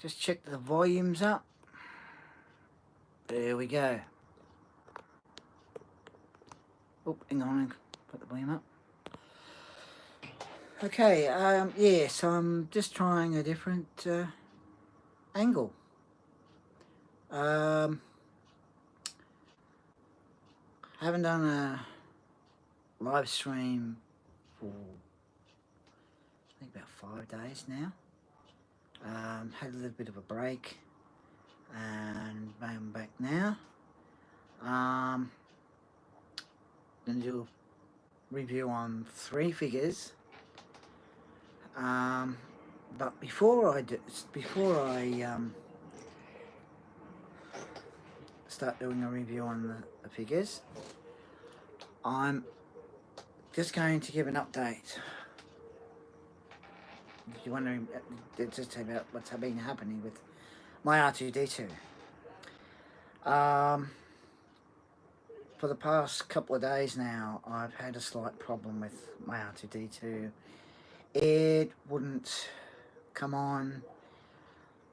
Just check the volumes up. There we go. Oh, hang on, put the volume up. Okay, yeah, so I'm just trying a different angle. Haven't done a live stream for I think about 5 days now. Had a little bit of a break, and I'm back now. Gonna do a review on 3 figures. But before I start doing a review on the figures, I'm just going to give an update. If you're wondering just about what's been happening with my r2d2. For the past couple of days now, I've had a slight problem with my r2d2. It wouldn't come on,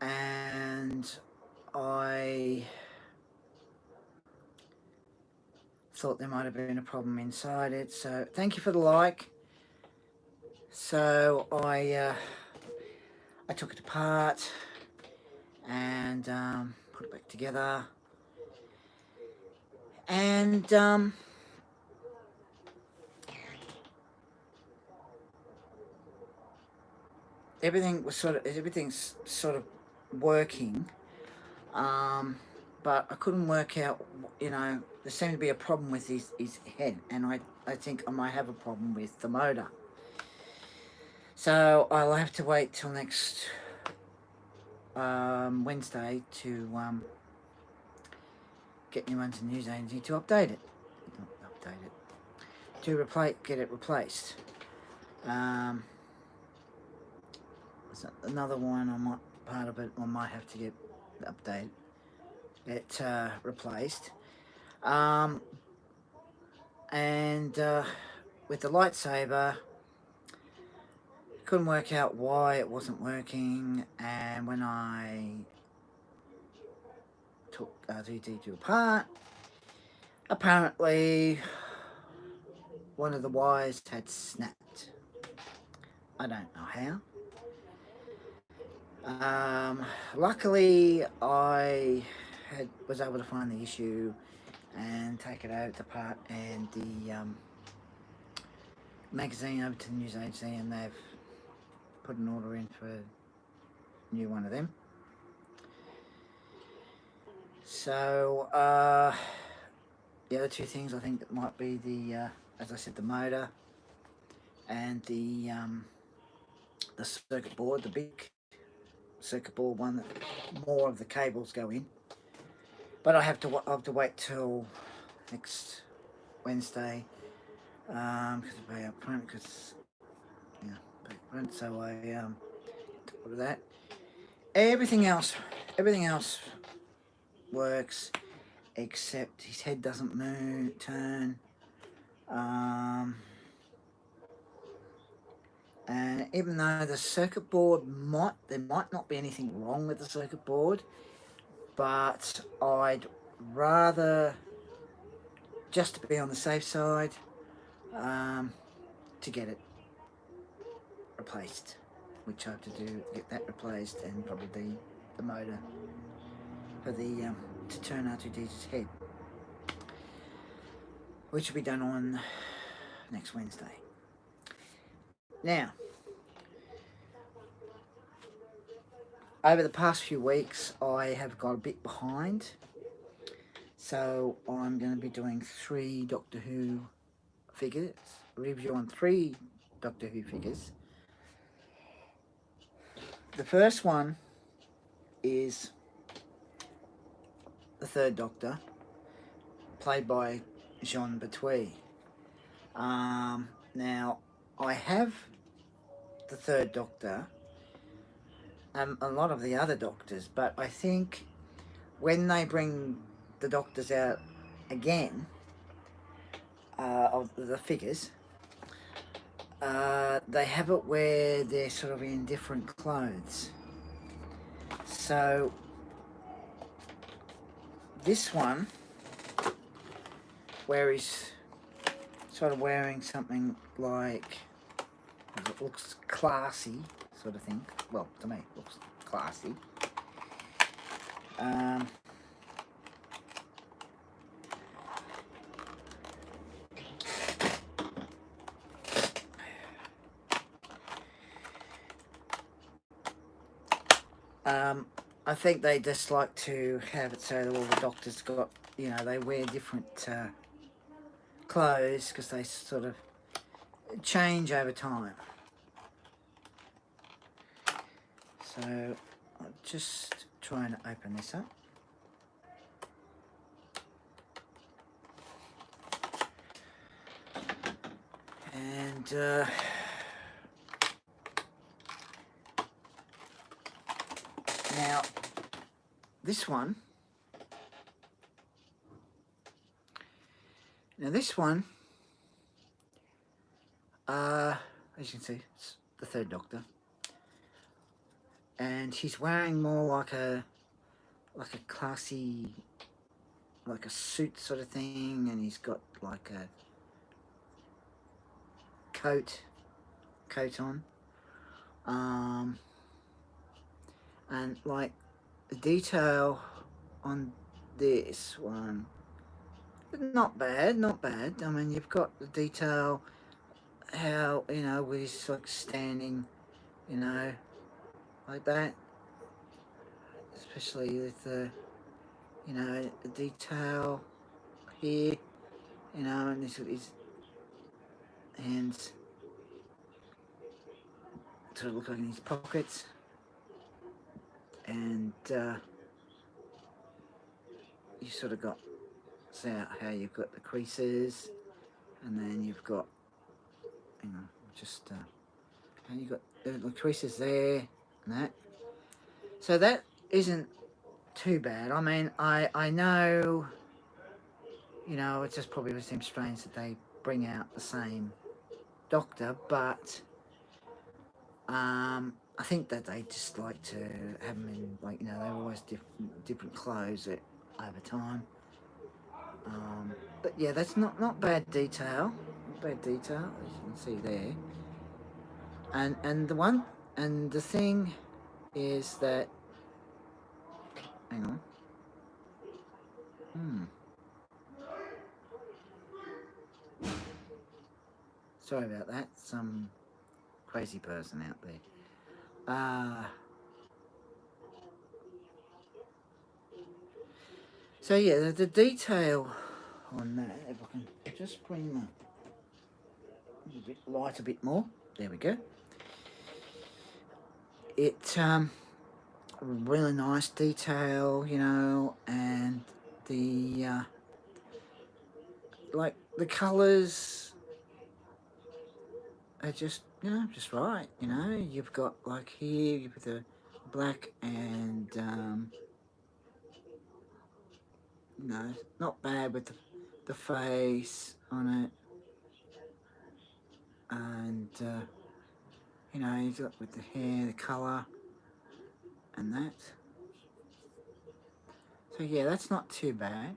and I thought there might have been a problem inside it. So thank you for the like. So I took it apart and put it back together, and everything's sort of working, but I couldn't work out, there seemed to be a problem with his head, and I think I might have a problem with the motor. So I'll have to wait till next Wednesday to get new ones in news agency to update it. To get it replaced. Another one part of it I might have to get replaced. And with the lightsaber, couldn't work out why it wasn't working, and when I took r2d2 apart, apparently one of the wires had snapped. I don't know how. Luckily I was able to find the issue and take it out apart, and the magazine over to the news agency, and they've put an order in for a new one of them. So the other 2 things I think that might be the as I said, the motor and the circuit board, the big circuit board one that more of the cables go in. But I have to wait till next Wednesday because I pay up front, so I order that. Everything else works, except his head doesn't turn. And even though the circuit board there might not be anything wrong with the circuit board, but I'd rather, just to be on the safe side, to get it replaced, which I have to get that replaced, and probably the motor for the to turn r2d2's head, which will be done on next Wednesday. Now, over the past few weeks, I have got a bit behind, so I'm going to be doing 3 Doctor Who figures, review on 3 Doctor Who figures. The first one is the 3rd Doctor, played by Jean Betwee. Now, I have the 3rd Doctor and a lot of the other Doctors, but I think when they bring the Doctors out again, of the figures, they have it where they're sort of in different clothes. So this one, where he's sort of wearing something like, it looks classy sort of thing. Well, to me, it looks classy. I think they just like to have it so that all the doctors got, you know, they wear different clothes because they sort of change over time. So I'm just trying to open this up. And now this one, as you can see, it's the third Doctor, and he's wearing more like a classy, like a suit sort of thing, and he's got like a coat on, and like the detail on this one, not bad. I mean, you've got the detail, how, you know, where he's like standing, you know, like that, especially with the, you know, the detail here, you know, and he's got his hands sort of look like in his pockets, and you sort of got, see how you've got the creases, and then you've got, you know, just and you've got the creases there and that. So that isn't too bad. I mean, I know, you know, it just probably seems strange that they bring out the same Doctor, but I think that they just like to have them in, like, you know, they're always different clothes over time. But yeah, that's not bad detail. Not bad detail, as you can see there. And the thing is that, hang on. Sorry about that. Some crazy person out there. So yeah, the detail on that, if I can just bring the light a bit more. There we go. It's really nice detail, you know, and the like the colours are just, you know, just right. You know, you've got like here, you've got the black and you know, not bad with the face on it, and you know, you've got with the hair, the colour, and that. So yeah, that's not too bad.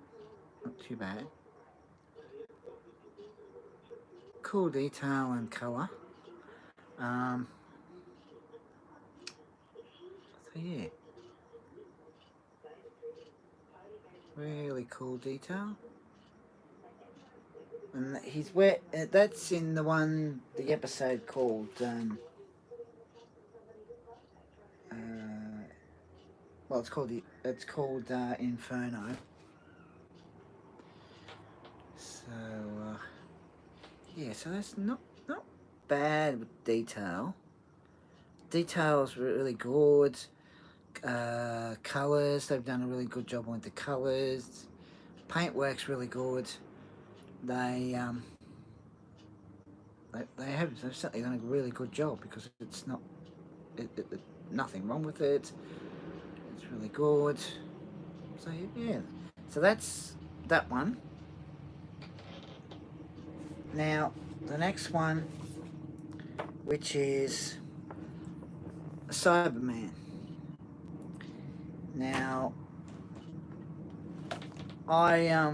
Not too bad. Cool detail and colour. So yeah, really cool detail. And he's that's in the episode called well, it's called Inferno. So yeah, so that's not bad with detail. Detail's really good. Colours, they've done a really good job with the colours. Paintwork's really good. They've certainly done a really good job, because it's not nothing wrong with it. It's really good. So yeah, so that's that one. Now the next one, which is Cyberman. Now, I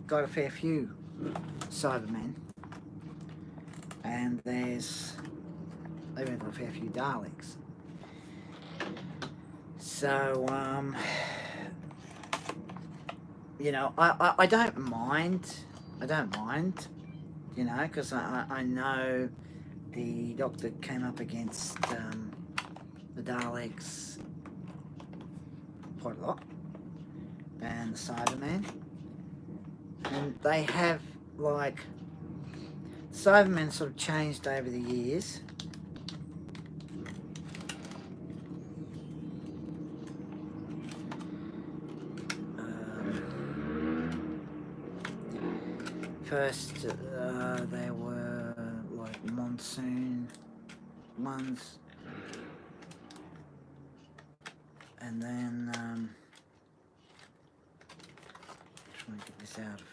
got a fair few Cybermen, and there's even got a fair few Daleks. So, you know, I don't mind. I don't mind, you know, because I know the Doctor came up against the Daleks quite a lot, and the Cybermen, and they have, like, Cybermen sort of changed over the years. First, they were like monsoon ones, and then trying to get this out of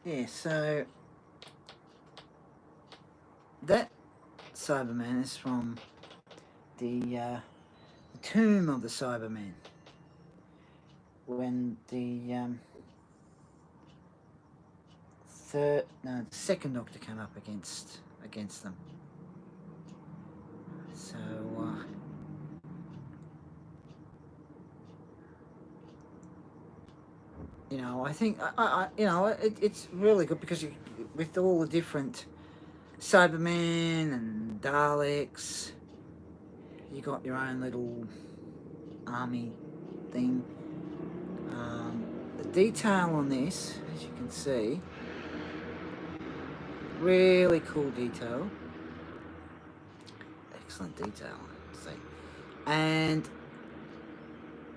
yeah. So that Cyberman is from the Tomb of the Cybermen, when the the second Doctor came up against them. So you know, I think you know, it's really good because with all the different Cybermen and Daleks, you got your own little army thing. The detail on this, as you can see, really cool detail. Excellent detail, see. And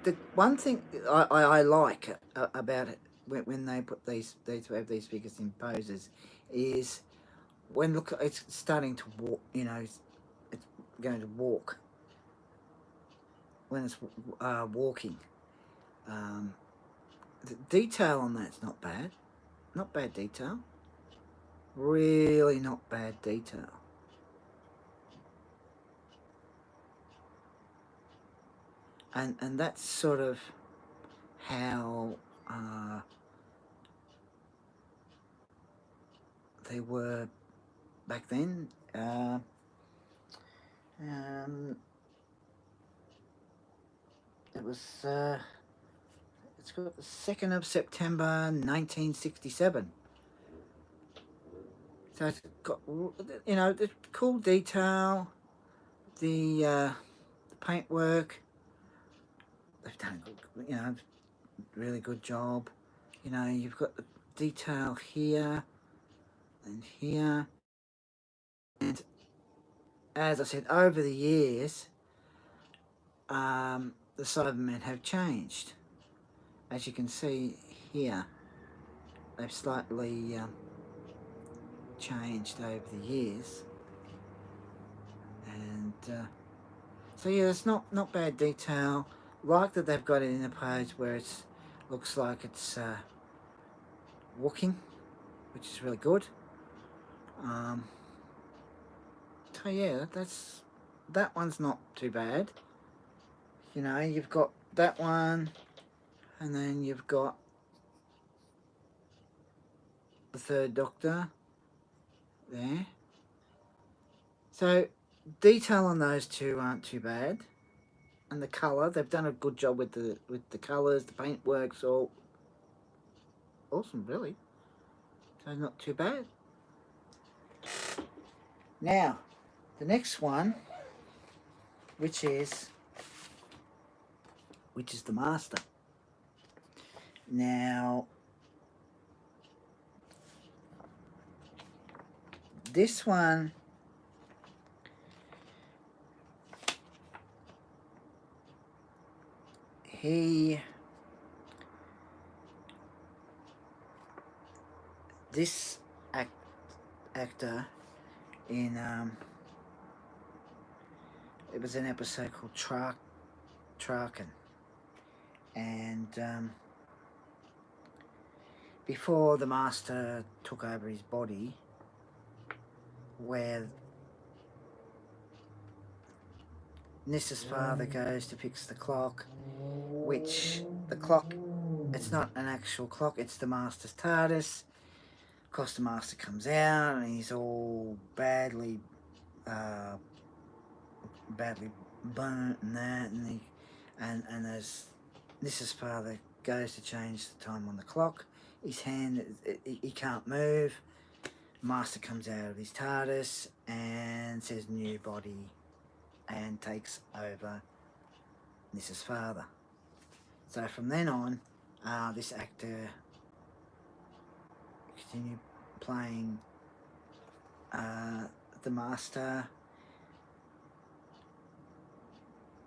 the one thing I like about it when they put these have these figures in poses is when look, it's starting to walk. You know, it's going to walk. When it's walking, the detail on that's not bad. Not bad detail. Really not bad detail. And that's sort of how they were back then. It was it's got the 2nd of September 1967. So it's got, you know, the cool detail, the paintwork. They've done, you know, really good job. You know, you've got the detail here and here. And as I said, over the years, the Cybermen have changed. As you can see here, they've slightly changed over the years. And so yeah, it's not bad detail. Like that they've got it in a pose where it looks like it's walking, which is really good. So yeah, that one's not too bad. You know, you've got that one, and then you've got the 3rd Doctor there. So detail on those two aren't too bad, and the colour, they've done a good job with the colours. The paintwork's all awesome, really. So not too bad. Now, the next one, which is the Master. Now, this one, this actor in it was an episode called Traken, and before the Master took over his body, where Nissa's father goes to fix the clock, which the clock, it's not an actual clock, it's the Master's TARDIS. Of course, the Master comes out and he's all badly burnt and that, and as Nissa's father goes to change the time on the clock, his hand, he can't move. Master comes out of his TARDIS and says new body and takes over Nissa's father. So from then on, this actor continued playing the Master,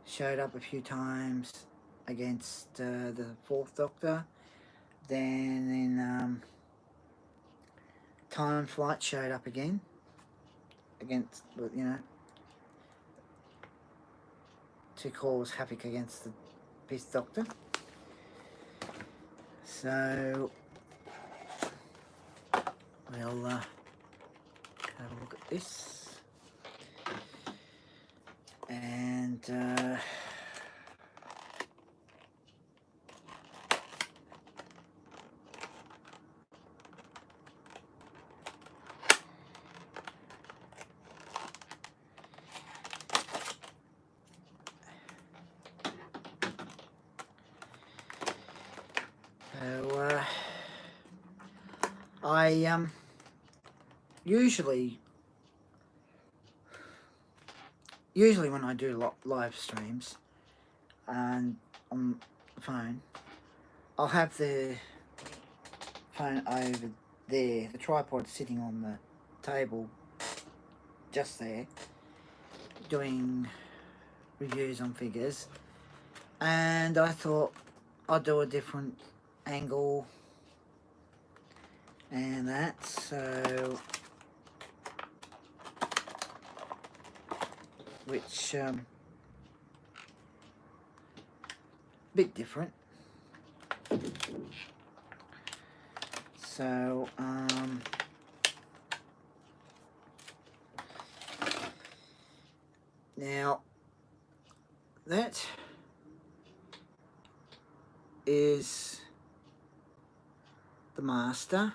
showed up a few times against the Fourth Doctor. Then in Time Flight showed up again against, to cause havoc against the Fifth Doctor. So we'll have a look at this. And I usually when I do live streams and on the phone, I'll have the phone over there, the tripod sitting on the table just there, doing reviews on figures, and I thought I'd do a different angle and that, so which bit different. So now that is the Master,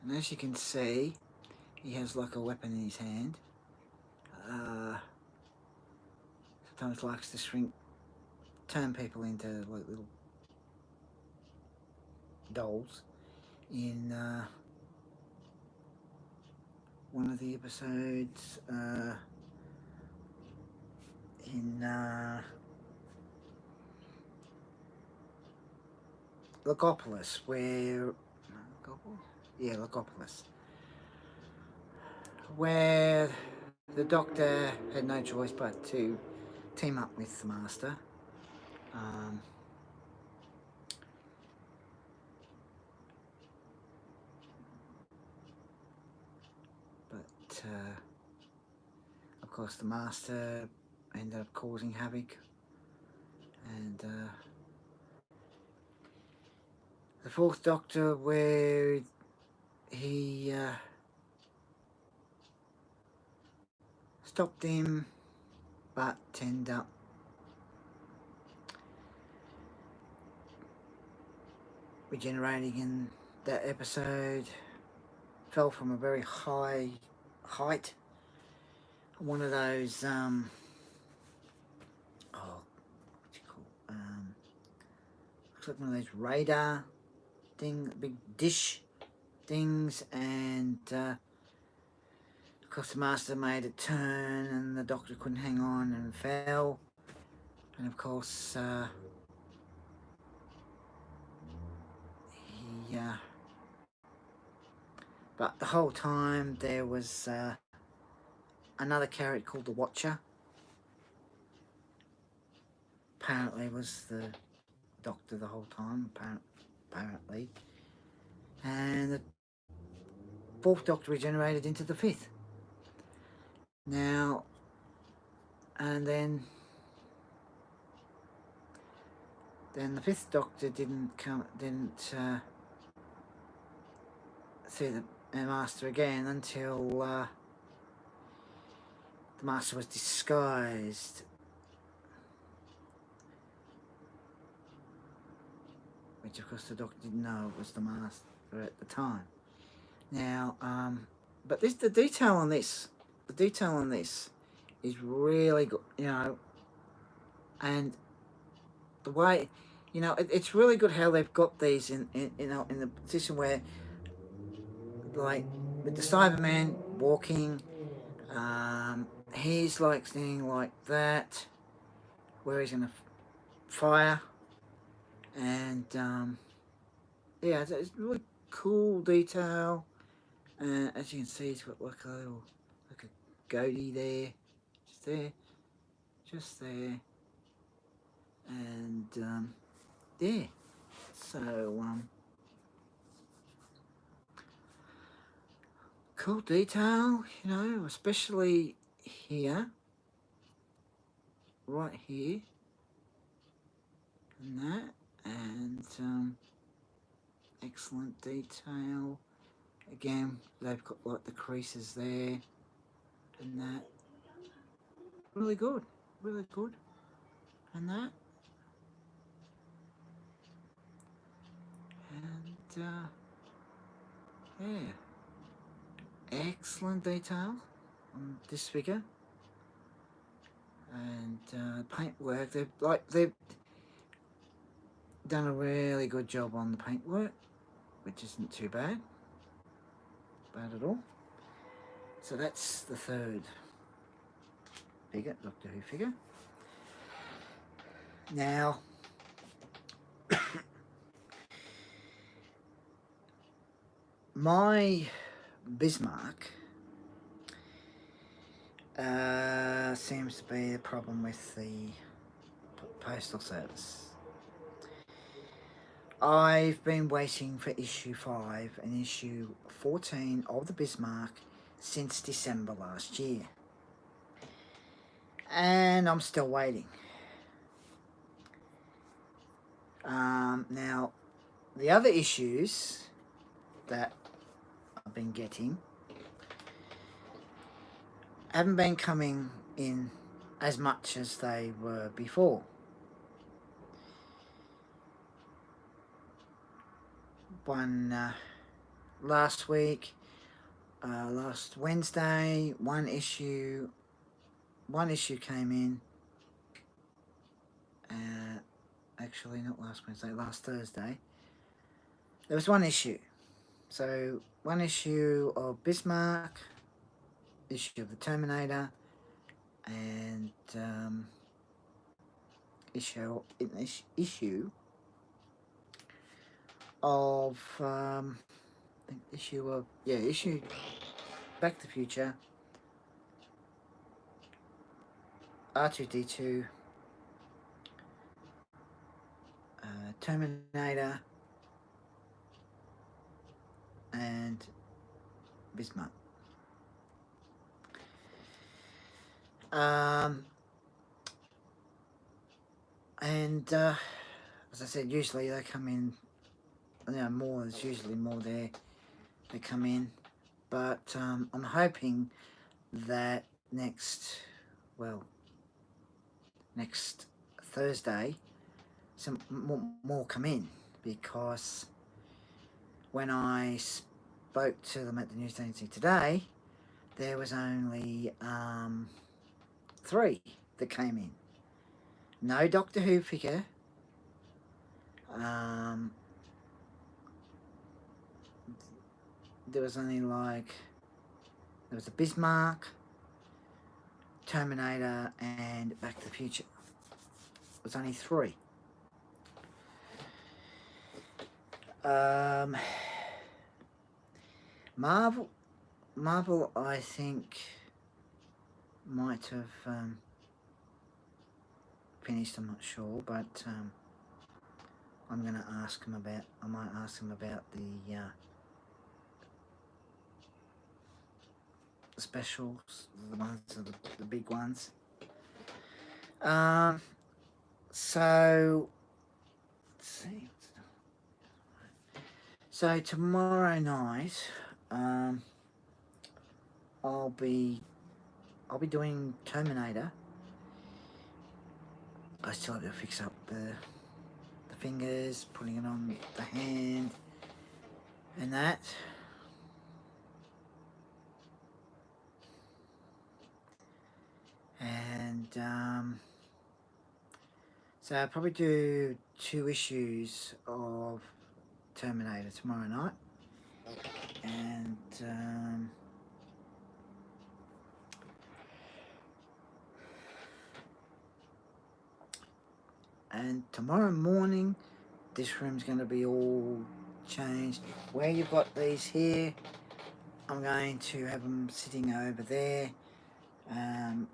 and as you can see, he has like a weapon in his hand. Sometimes likes to turn people into like little dolls. In one of the episodes, in Logopolis, Logopolis, where the Doctor had no choice but to team up with the Master. But of course the Master ended up causing havoc, and the Fourth Doctor, where he stopped him, but ended up regenerating in that episode, fell from a very high height, one of those looks like one of those radar big dish things, and of course the Master made a turn and the Doctor couldn't hang on and fell, and of course he but the whole time there was another character called the Watcher, apparently was the Doctor the whole time, apparently, and the Fourth Doctor regenerated into the Fifth. Now, and then the Fifth Doctor didn't see the and master again until the master was disguised, which of course the doctor didn't know it was the master at the time. Now, but the detail on this is really good, you know, and the way, you know, it's really good how they've got these in you know, in the position where, like, with the Cyberman walking, he's like standing like that, where he's gonna fire, and yeah, it's really cool detail. As you can see, he's got like a little, like a goatee there, just there, just there, and yeah. So cool detail, you know, especially here, right here, and that, and excellent detail. Again, they've got like the creases there, and that. Really good, really good, and that, and yeah, excellent detail on this figure, and paintwork. They've done a really good job on the paintwork, which isn't too bad at all. So that's the third figure, Doctor Who figure. Now, my Bismarck seems to be the problem with the postal service. I've been waiting for issue 5 and issue 14 of the Bismarck since December last year, and I'm still waiting. Now, the other issues that I've been getting haven't been coming in as much as they were before. One last week, last Wednesday, one issue came in. Actually, not last Wednesday, last Thursday. There was one issue. So, one issue of Bismarck, issue of the Terminator, and issue of issue Back to the Future, r2d2, Terminator, and Bismarck. And as I said, usually they come in, you know, more. There's usually more there. They come in, but I'm hoping that next Thursday, some more come in, because when I spoke to them at the news agency today, there was only 3 that came in. No Doctor Who figure. There was only there was a Bismarck, Terminator, and Back to the Future. It was only 3. Marvel, I think, might have finished. I'm not sure, but I might ask him about the specials, the ones, the big ones. So let's see. So tomorrow night, I'll be doing Terminator. I still have to fix up the fingers, putting it on the hand, and that. And so I'll probably do 2 issues of Terminator tomorrow night, and tomorrow morning this room's going to be all changed. Where you've got these here, I'm going to have them sitting over there.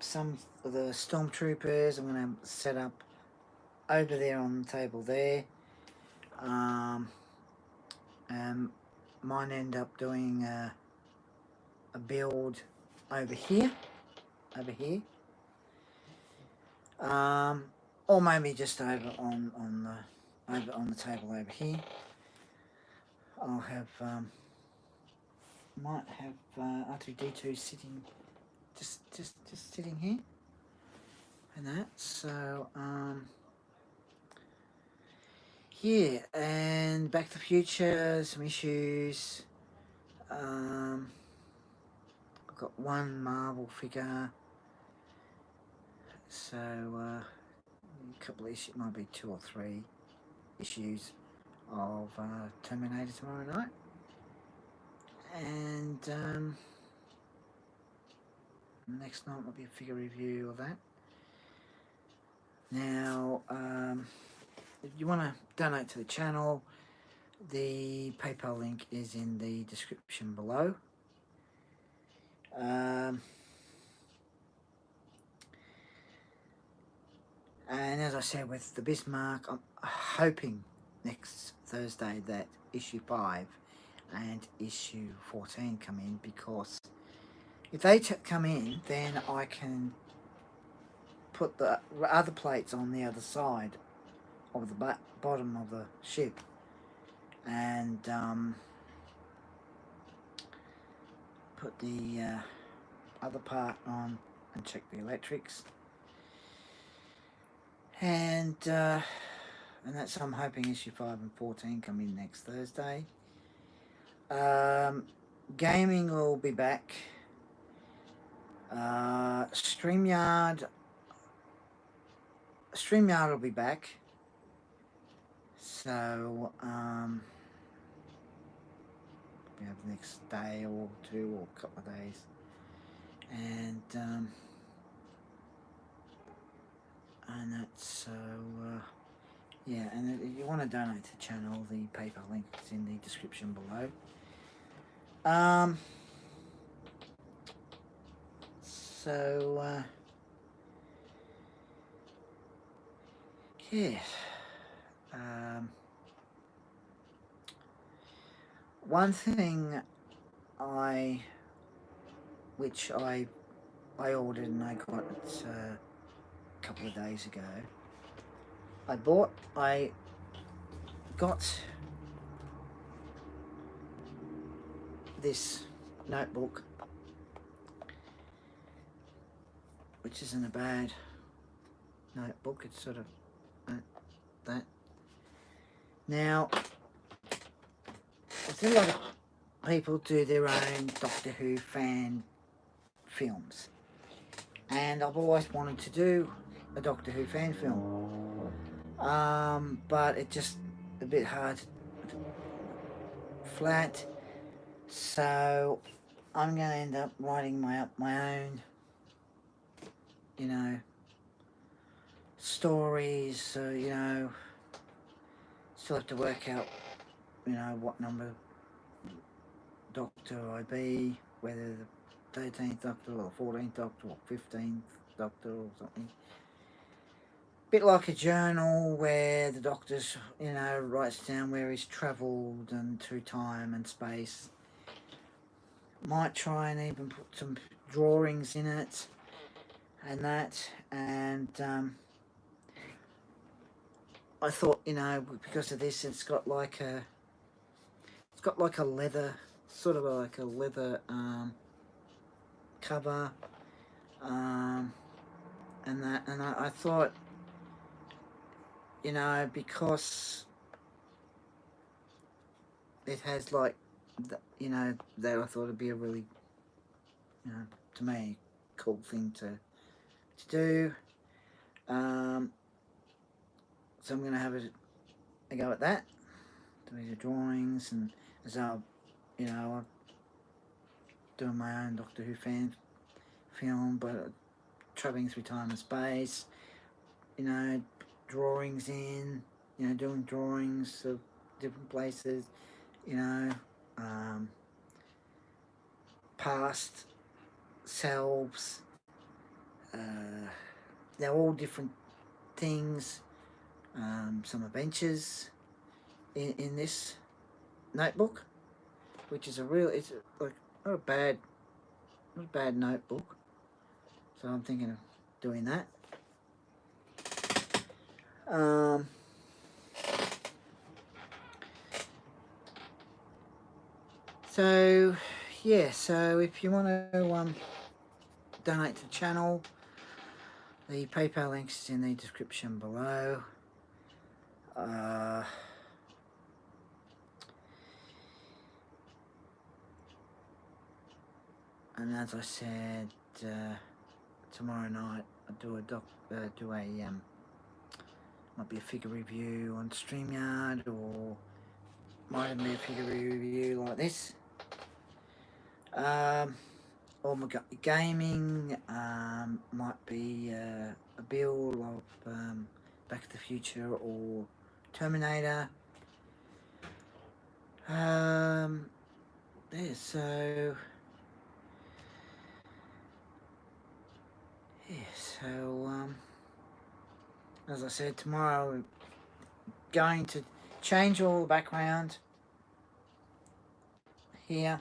Some of the stormtroopers I'm going to set up over there on the table there. Mine end up doing a build over here, or maybe just over on the table over here. I'll have might have r2d2 sitting just sitting here and that. So yeah, and Back to the Future, some issues. I've got 1 Marvel figure, so a couple of issues, might be 2 or 3 issues of Terminator tomorrow night, and next night will be a figure review of that. Now, if you want to donate to the channel, the PayPal link is in the description below. And as I said with the Bismarck, I'm hoping next Thursday that issue 5 and issue 14 come in, because if they come in, then I can put the other plates on the other side of the bottom of the ship, and put the other part on and check the electrics, and that's, I'm hoping issue 5 and 14 come in next Thursday. Gaming will be back. StreamYard will be back. So we have the next day or 2 or a couple of days, and that's so yeah. And if you want to donate to the channel, the PayPal link is in the description below. So yeah. One thing which I ordered and I got it a couple of days ago. I got this notebook, which isn't a bad notebook. It's sort of that. Now, I think a lot of people do their own Doctor Who fan films, and I've always wanted to do a Doctor Who fan film, but it's just a bit hard, flat. So I'm going to end up writing my own, you know, stories. So, you know, still have to work out, you know, what number Doctor I be, whether the 13th Doctor or the 14th Doctor or 15th Doctor or something. Bit like a journal where the Doctor's, you know, writes down where he's travelled and through time and space. Might try and even put some drawings in it and that, and I thought, you know, because of this, it's got like a leather sort of like a leather cover, and that, and I thought, you know, because it has like, you know, that I thought it'd be a really, you know, to me, cool thing to do. So I'm gonna have a go at that, doing the drawings, and as I'm, you know, I'm doing my own Doctor Who film, but travelling through time and space, you know, drawings in, you know, doing drawings of different places, you know, past selves, they're all different things, some adventures in this notebook, which is it's like not a bad notebook, so I'm thinking of doing that. So yeah, so if you want to donate to the channel, the PayPal link is in the description below. And as I said, tomorrow night I'll do might be a figure review on StreamYard, or might be a figure review like this. Or my gaming, might be a build of Back to the Future or Terminator. Yeah, so as I said, tomorrow we're going to change all the background here.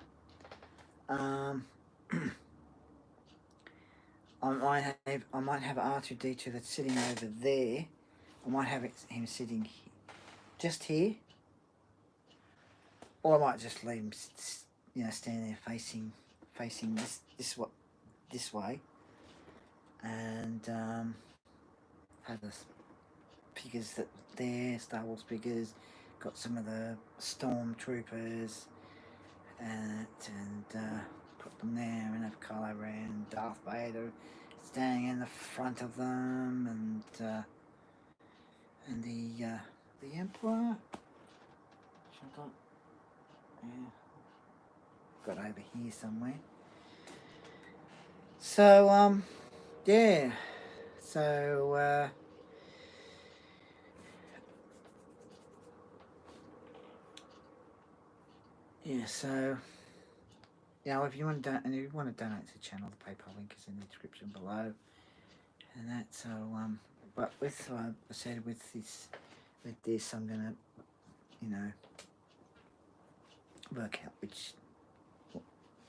I might have r2d2 that's sitting over there. I might have him sitting just here, or I might just leave him, you know, standing there facing this way, and have the figures that there, Star Wars figures. Got some of the stormtroopers, and put them there, and have Kylo Ren, Darth Vader standing in the front of them, and the Emperor. Got over here somewhere. So yeah. So yeah. So, you know, if you want to donate to the channel, the PayPal link is in the description below. And that, so but with I said with this, I'm gonna, you know, work out which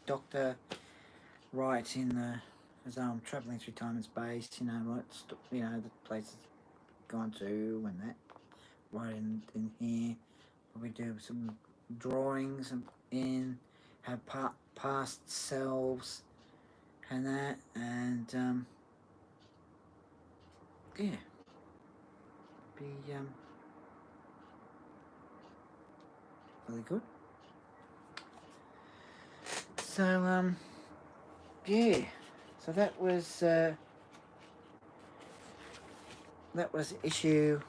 doctor writes in the, as I'm travelling through time and space, you know, you know, the places gone to and that, right in here. We do some drawings in, have past selves and that, and yeah, be really good. So yeah, so that was issue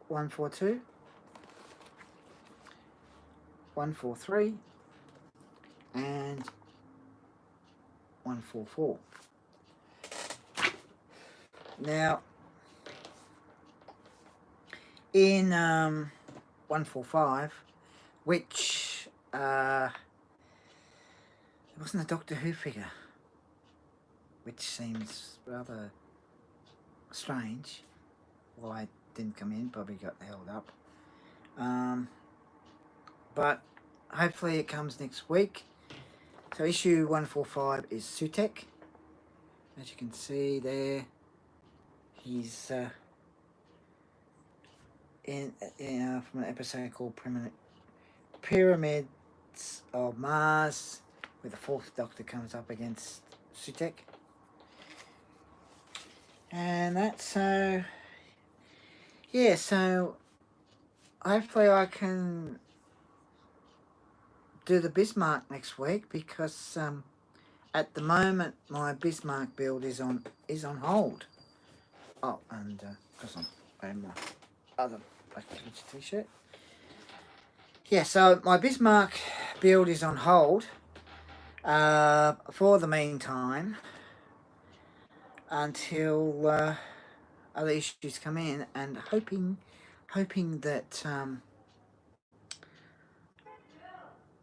142, 143, and 144. Now, in 145, which it wasn't a Doctor Who figure, which seems rather strange why it didn't come in, probably got held up. But hopefully it comes next week. So issue 145 is Sutek. As you can see there, he's in from an episode called Pyramids of Mars, where the fourth Doctor comes up against Sutek. And that's so, yeah, so hopefully I can do the Bismarck next week, because at the moment my Bismarck build is on hold. Oh, and because I'm wearing my other Black Picture t-shirt. Yeah, so my Bismarck build is on hold for the meantime, until other issues come in, and hoping that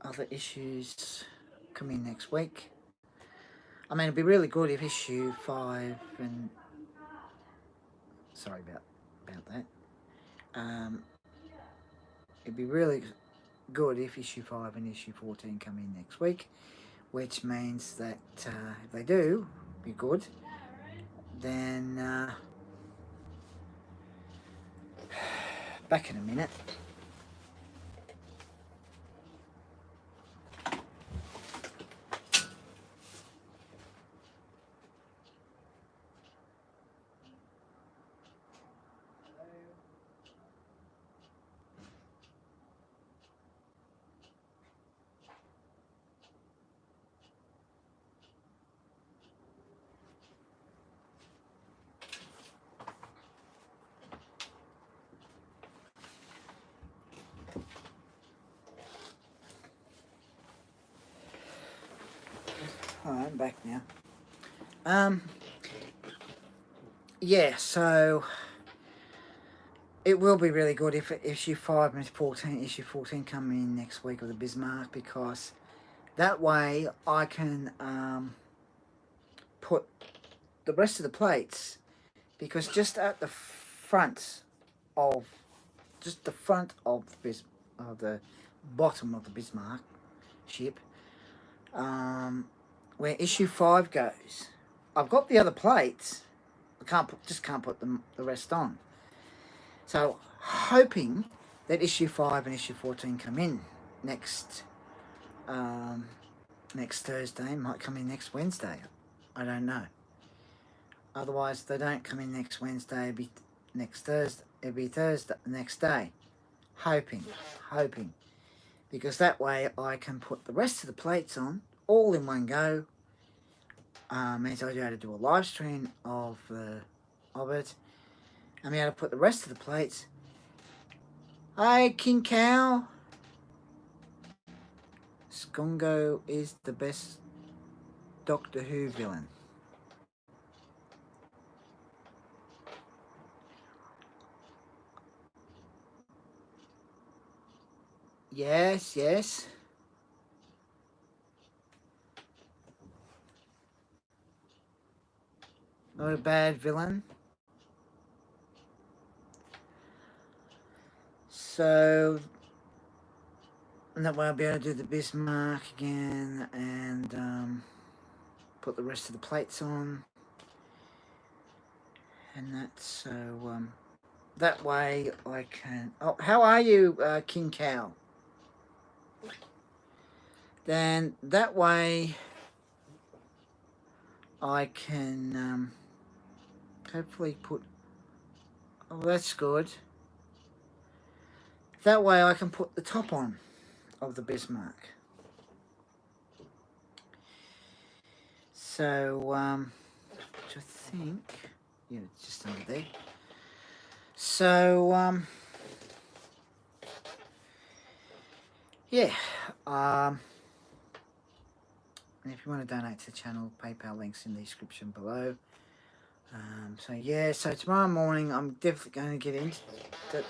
other issues come in next week. I mean, it'd be really good if issue 5 and sorry about that. It'd be really good if issue 5 and issue 14 come in next week, which means that if they do, be good. Then back in a minute. Alright, I'm back now. Yeah, so it will be really good if issue 5 and issue 14 come in next week with the Bismarck, because that way I can put the rest of the plates, because just at the front of the bottom of the Bismarck ship, where issue 5 goes, I've got the other plates. I can't put the rest on. So hoping that issue 5 and issue 14 come in next Thursday. Might come in next Wednesday. I don't know. Otherwise, if they don't come in next Wednesday, it'll be next Thursday. It'll be Thursday next day. Hoping, because that way I can put the rest of the plates on all in one go. Means I'll be able to do a live stream of it. I'm able to put the rest of the plates. Hi, King Cow. Skongo is the best Doctor Who villain. Yes. Not a bad villain. So, and that way I'll be able to do the Bismarck again and put the rest of the plates on. And that's so, that way I can... Oh, how are you, King Cow? Then that way I can hopefully put... Oh, that's good. That way I can put the top on of the Bismarck. So, which I think... Yeah, it's just under there. So, yeah. And if you want to donate to the channel, PayPal links in the description below. So yeah, so tomorrow morning I'm definitely going to get into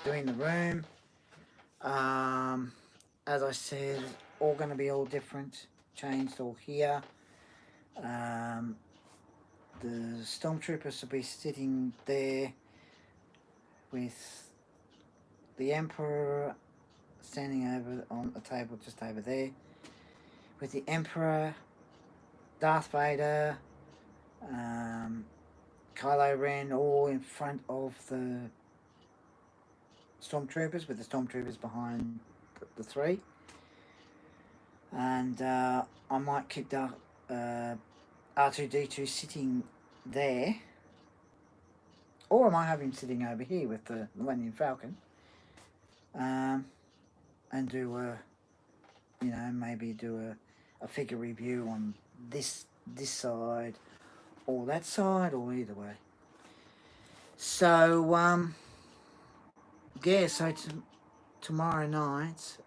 doing the room. As I said, all going to be all different, changed all here. The stormtroopers will be sitting there with the Emperor standing over on a table just over there, with the Emperor, Darth Vader, Kylo Ren, all in front of the stormtroopers, with the stormtroopers behind the three. and I might keep the R2D2 sitting there, or I might have him sitting over here with the Millennium Falcon, and do a, maybe do a figure review on this side or that side, or either way. So yeah, so tomorrow night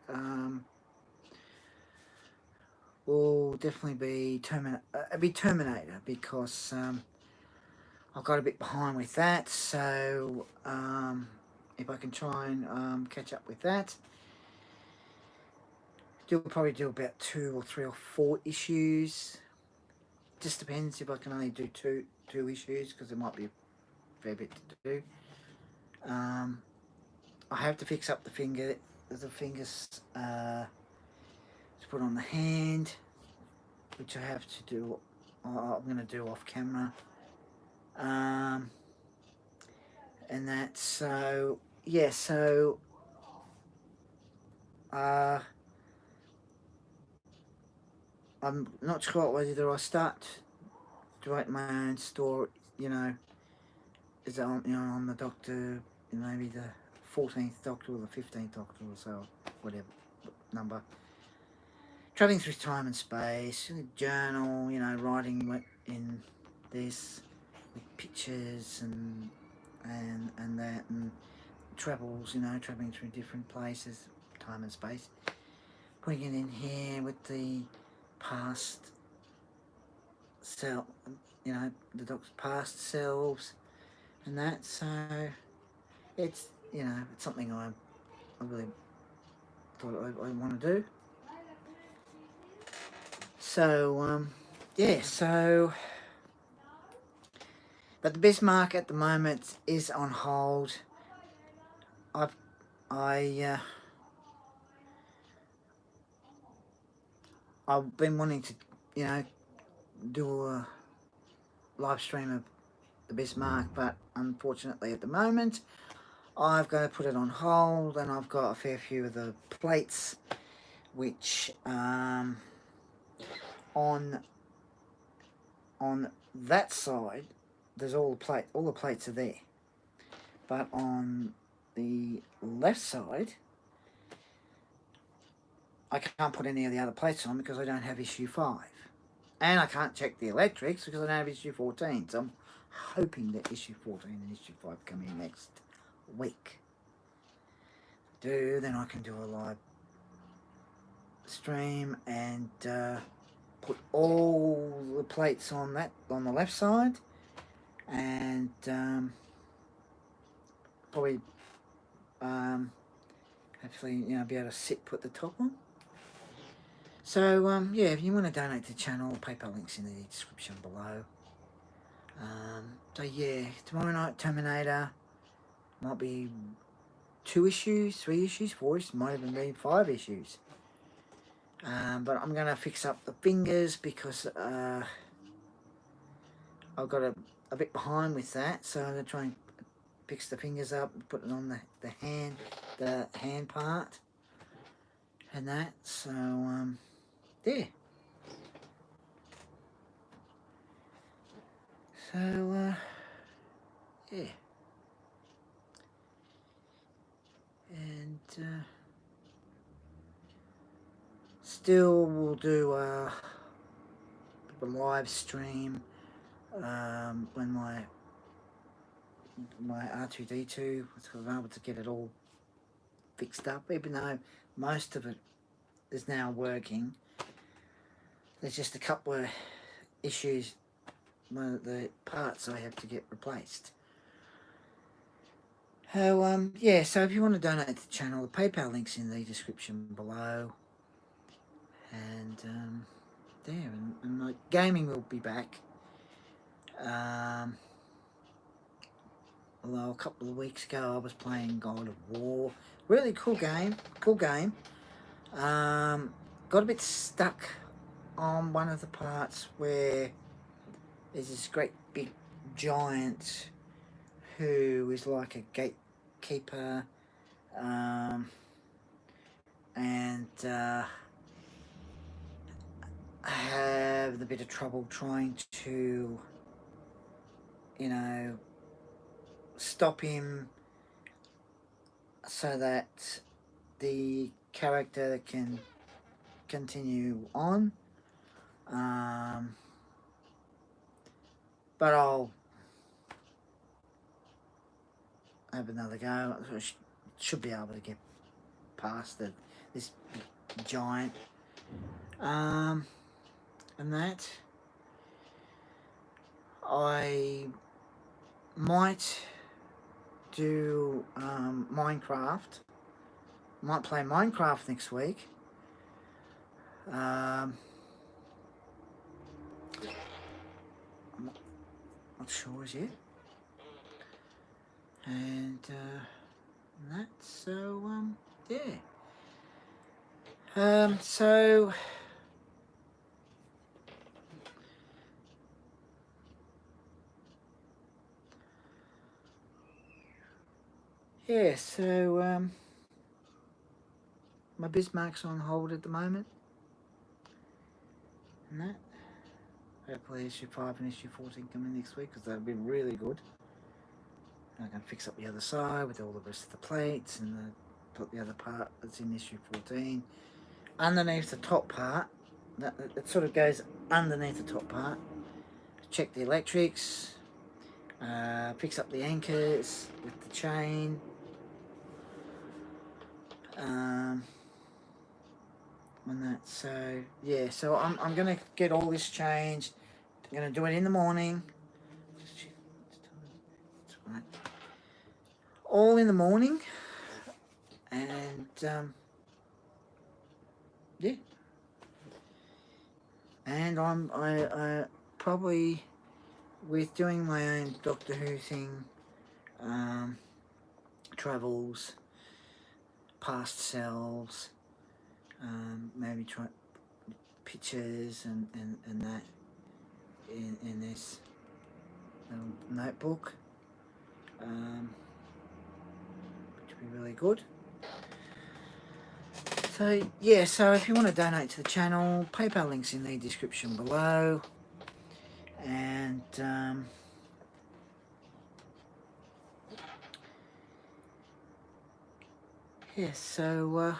will definitely be Terminator, because I got a bit behind with that, so if I can try and catch up with that, probably do about 2 or 3 or 4 issues. Just depends if I can only do two issues, because there might be a fair bit to do. I have to fix up the fingers to put on the hand, which I have to do. I'm going to do off camera. And that, so yeah, so I'm not sure whether I start doing my own store, is on, on the Doctor, maybe the 14th Doctor or the 15th Doctor or so, whatever number. Travelling through time and space, journal, writing in this with pictures and that, and travels, travelling through different places, time and space. Putting it in here with the past self, the Doctor's past selves and that. So it's, it's something I really thought I want to do. So yeah, so but the Bismarck at the moment is on hold. I've been wanting to, do a live stream of the Bismarck, but unfortunately at the moment I've got to put it on hold, and I've got a fair few of the plates, which on that side there's all the plates are there, but on the left side I can't put any of the other plates on because I don't have issue 5, and I can't check the electrics because I don't have issue 14. So I'm hoping that issue 14 and issue 5 come in next week. Then I can do a live stream and put all the plates on the left side, and probably hopefully be able to put the top on. So yeah, if you want to donate to the channel, PayPal links in the description below. So yeah, tomorrow night Terminator, might be 2 issues, 3 issues, 4 issues, might even be 5 issues. But I'm going to fix up the fingers because I've got a bit behind with that, so I'm going to try and fix the fingers up and put it on the hand part and that. So yeah. So yeah. And still we'll do a live stream when my r2d2 was able to get it all fixed up, even though most of it is now working. There's just a couple of issues, the parts I have to get replaced. So yeah, so if you want to donate to the channel, the PayPal link's in the description below. And there, and like gaming will be back. Although a couple of weeks ago I was playing God of War. Really cool game. Got a bit stuck on one of the parts where there's this great big giant who is like a gatekeeper, and have a bit of trouble trying to, you know, stop him so that the character can continue on. But I'll have another go. I should be able to get past this giant. And that I might do Minecraft. Might play Minecraft next week. I'm not sure as yet. And that, so yeah. So yeah, so my Bismarck's on hold at the moment. And that. Hopefully issue 5 and issue 14 coming next week, because that'll be really good. I can fix up the other side with all the rest of the plates and put the other part that's in issue 14 underneath the top part. It sort of goes underneath the top part. Check the electrics, fix up the anchors with the chain. And that, so yeah, so I'm gonna get all this changed. I'm gonna do it in the morning. All in the morning, and yeah, and I probably, with doing my own Doctor Who thing, travels, past selves, maybe try pictures and that in this little notebook, which would be really good. So yeah, so if you want to donate to the channel, PayPal links in the description below, and yeah, so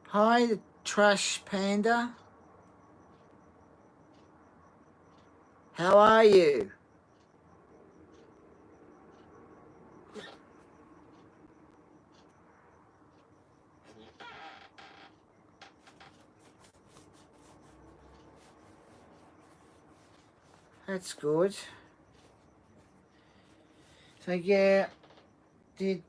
hi, the Trash Panda. How are you? That's good. So yeah, did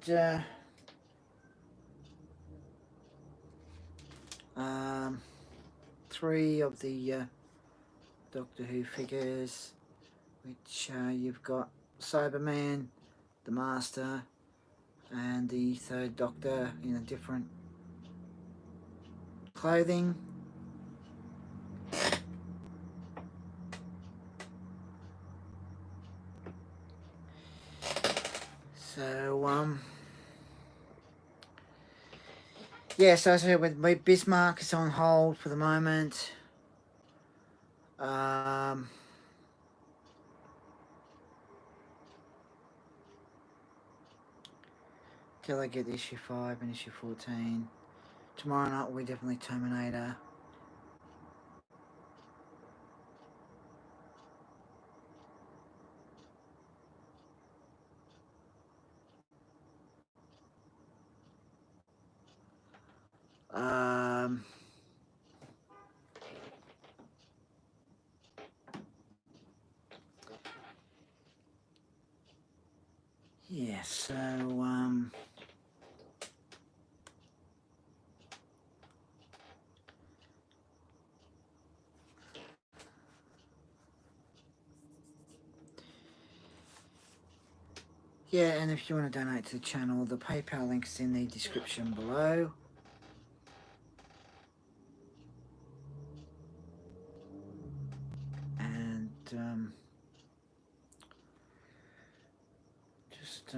3 of the Doctor Who figures, which you've got Cyberman, the Master, and the 3rd Doctor in a different clothing. So yeah, so as I said, with my Bismarck is on hold for the moment. Till I get issue 5 and issue 14. Tomorrow night will be definitely Terminator. Yeah, so yeah, and if you want to donate to the channel, the PayPal link is in the description below. And just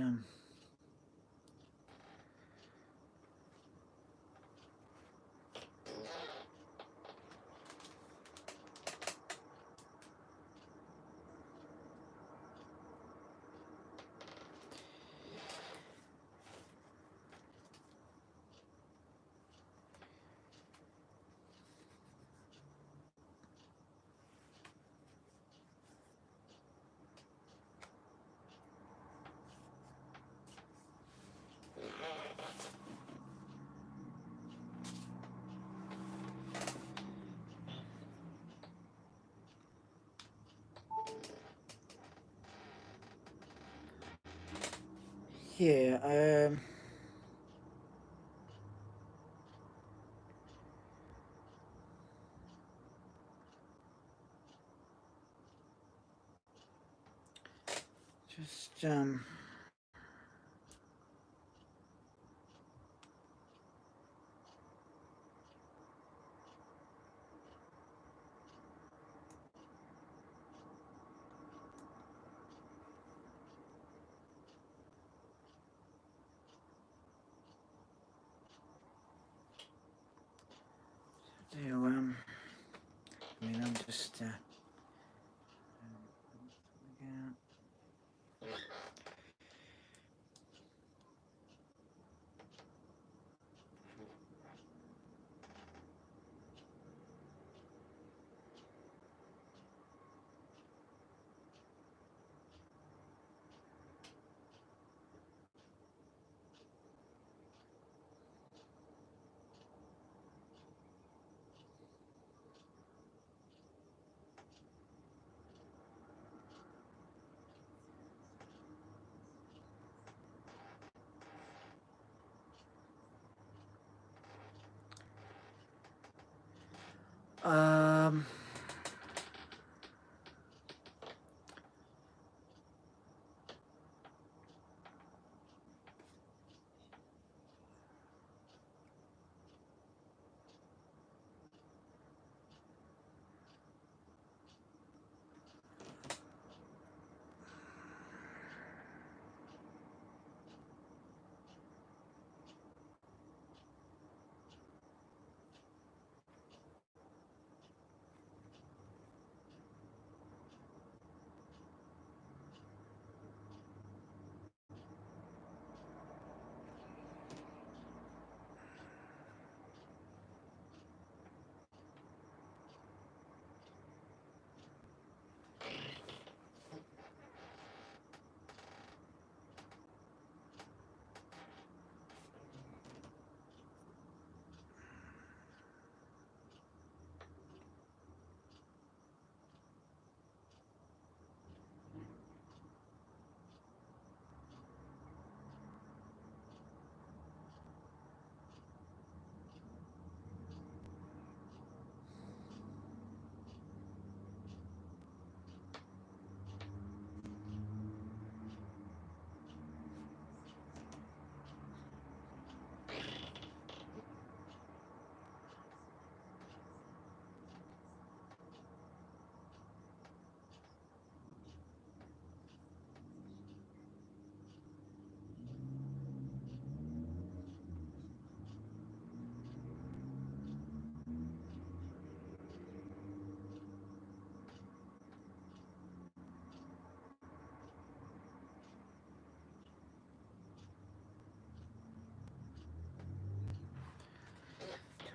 Yeah, just, do, I mean, I'm just, yeah. Um,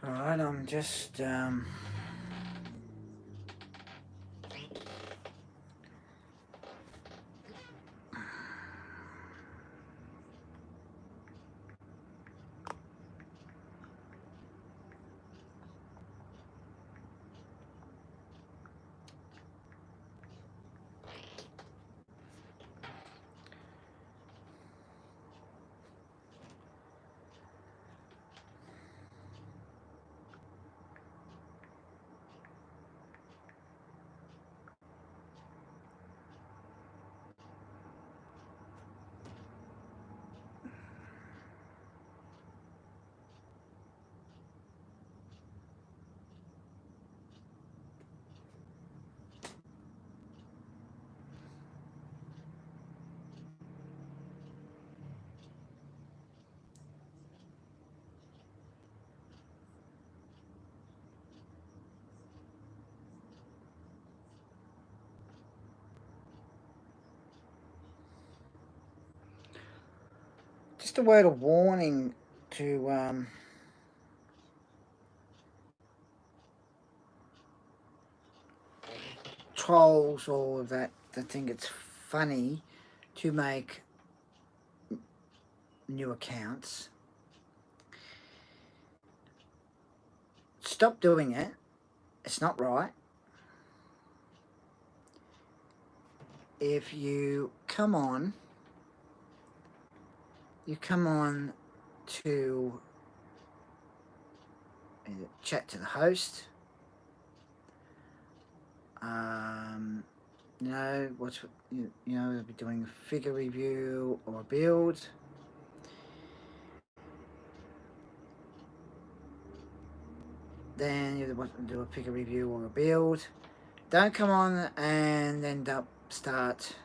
alright, I'm just, just a word of warning to, trolls or that think it's funny to make new accounts. Stop doing it. It's not right. If you come on you come on to chat to the host. You know, they'll be doing a figure review or a build. Then you want to do a figure review or a build. Don't come on and end up start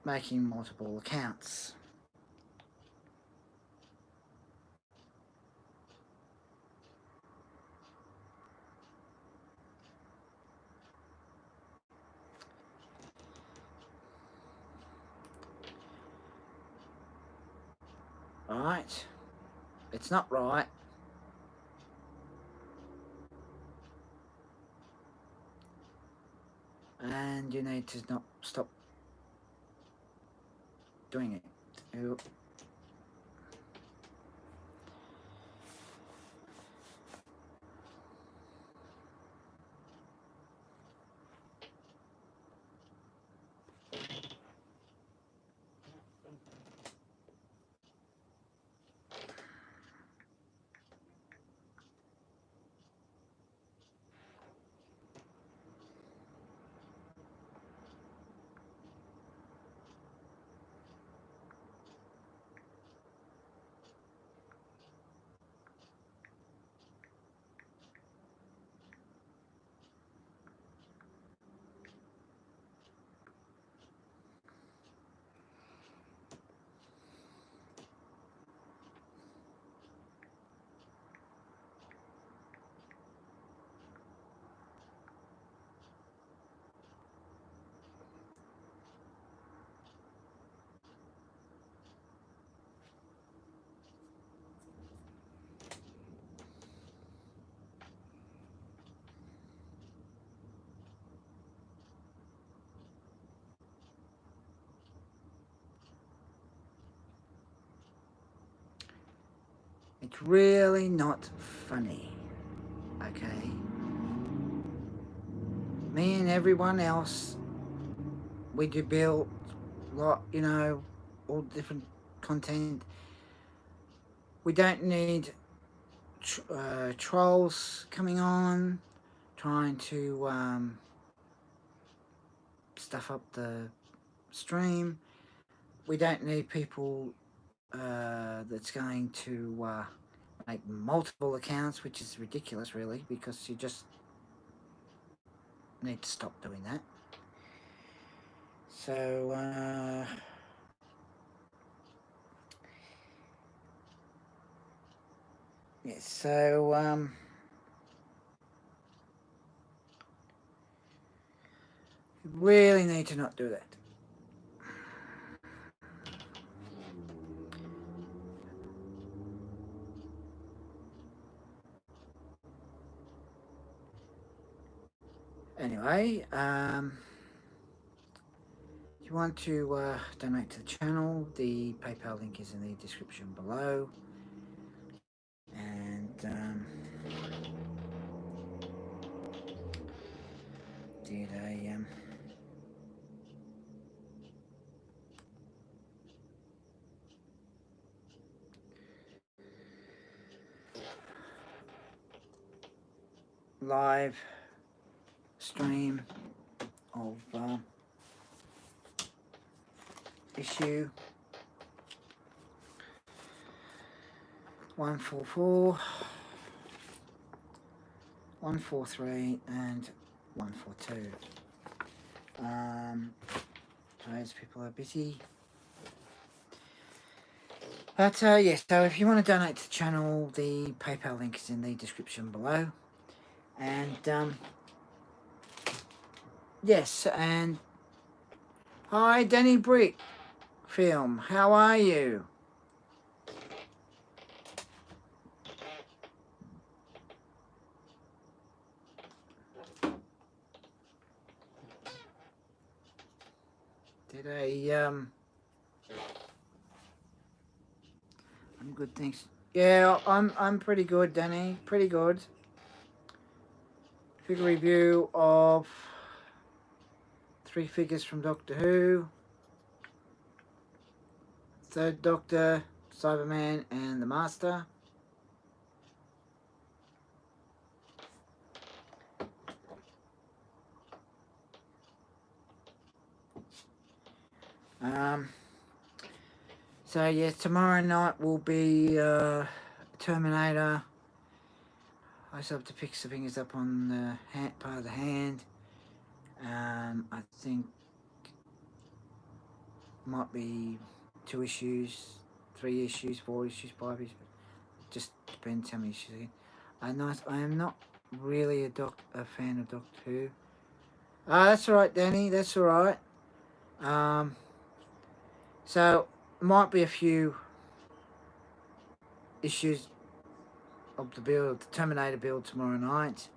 making multiple accounts. Alright? It's not right. And you need to not stop doing it. It's really not funny. Okay? Me and everyone else, we do build all different content. We don't need trolls coming on, trying to stuff up the stream. We don't need people that's going to make multiple accounts, which is ridiculous, really, because you just need to stop doing that. So, yeah, so, you really need to not do that. Anyway, if you want to donate to the channel, the PayPal link is in the description below. And did a live stream of issue 144, 143 and 142. Those people are busy. But yes, so if you want to donate to the channel, the PayPal link is in the description below. And yes, and hi Danny Brick Film, how are you? I'm good, thanks. Yeah, I'm pretty good, Danny. Pretty good. Figure review of 3 figures from Doctor Who, Third Doctor, Cyberman, and the Master. So yeah, tomorrow night will be Terminator. I just have to pick some fingers up on the part of the hand. I think might be 2 issues, 3 issues, 4 issues, 5 issues. Just depends how many issues again. Nice. I am not really a fan of Doctor Who. That's all right, Danny. That's all right. So might be a few issues of the build, the Terminator build tomorrow night.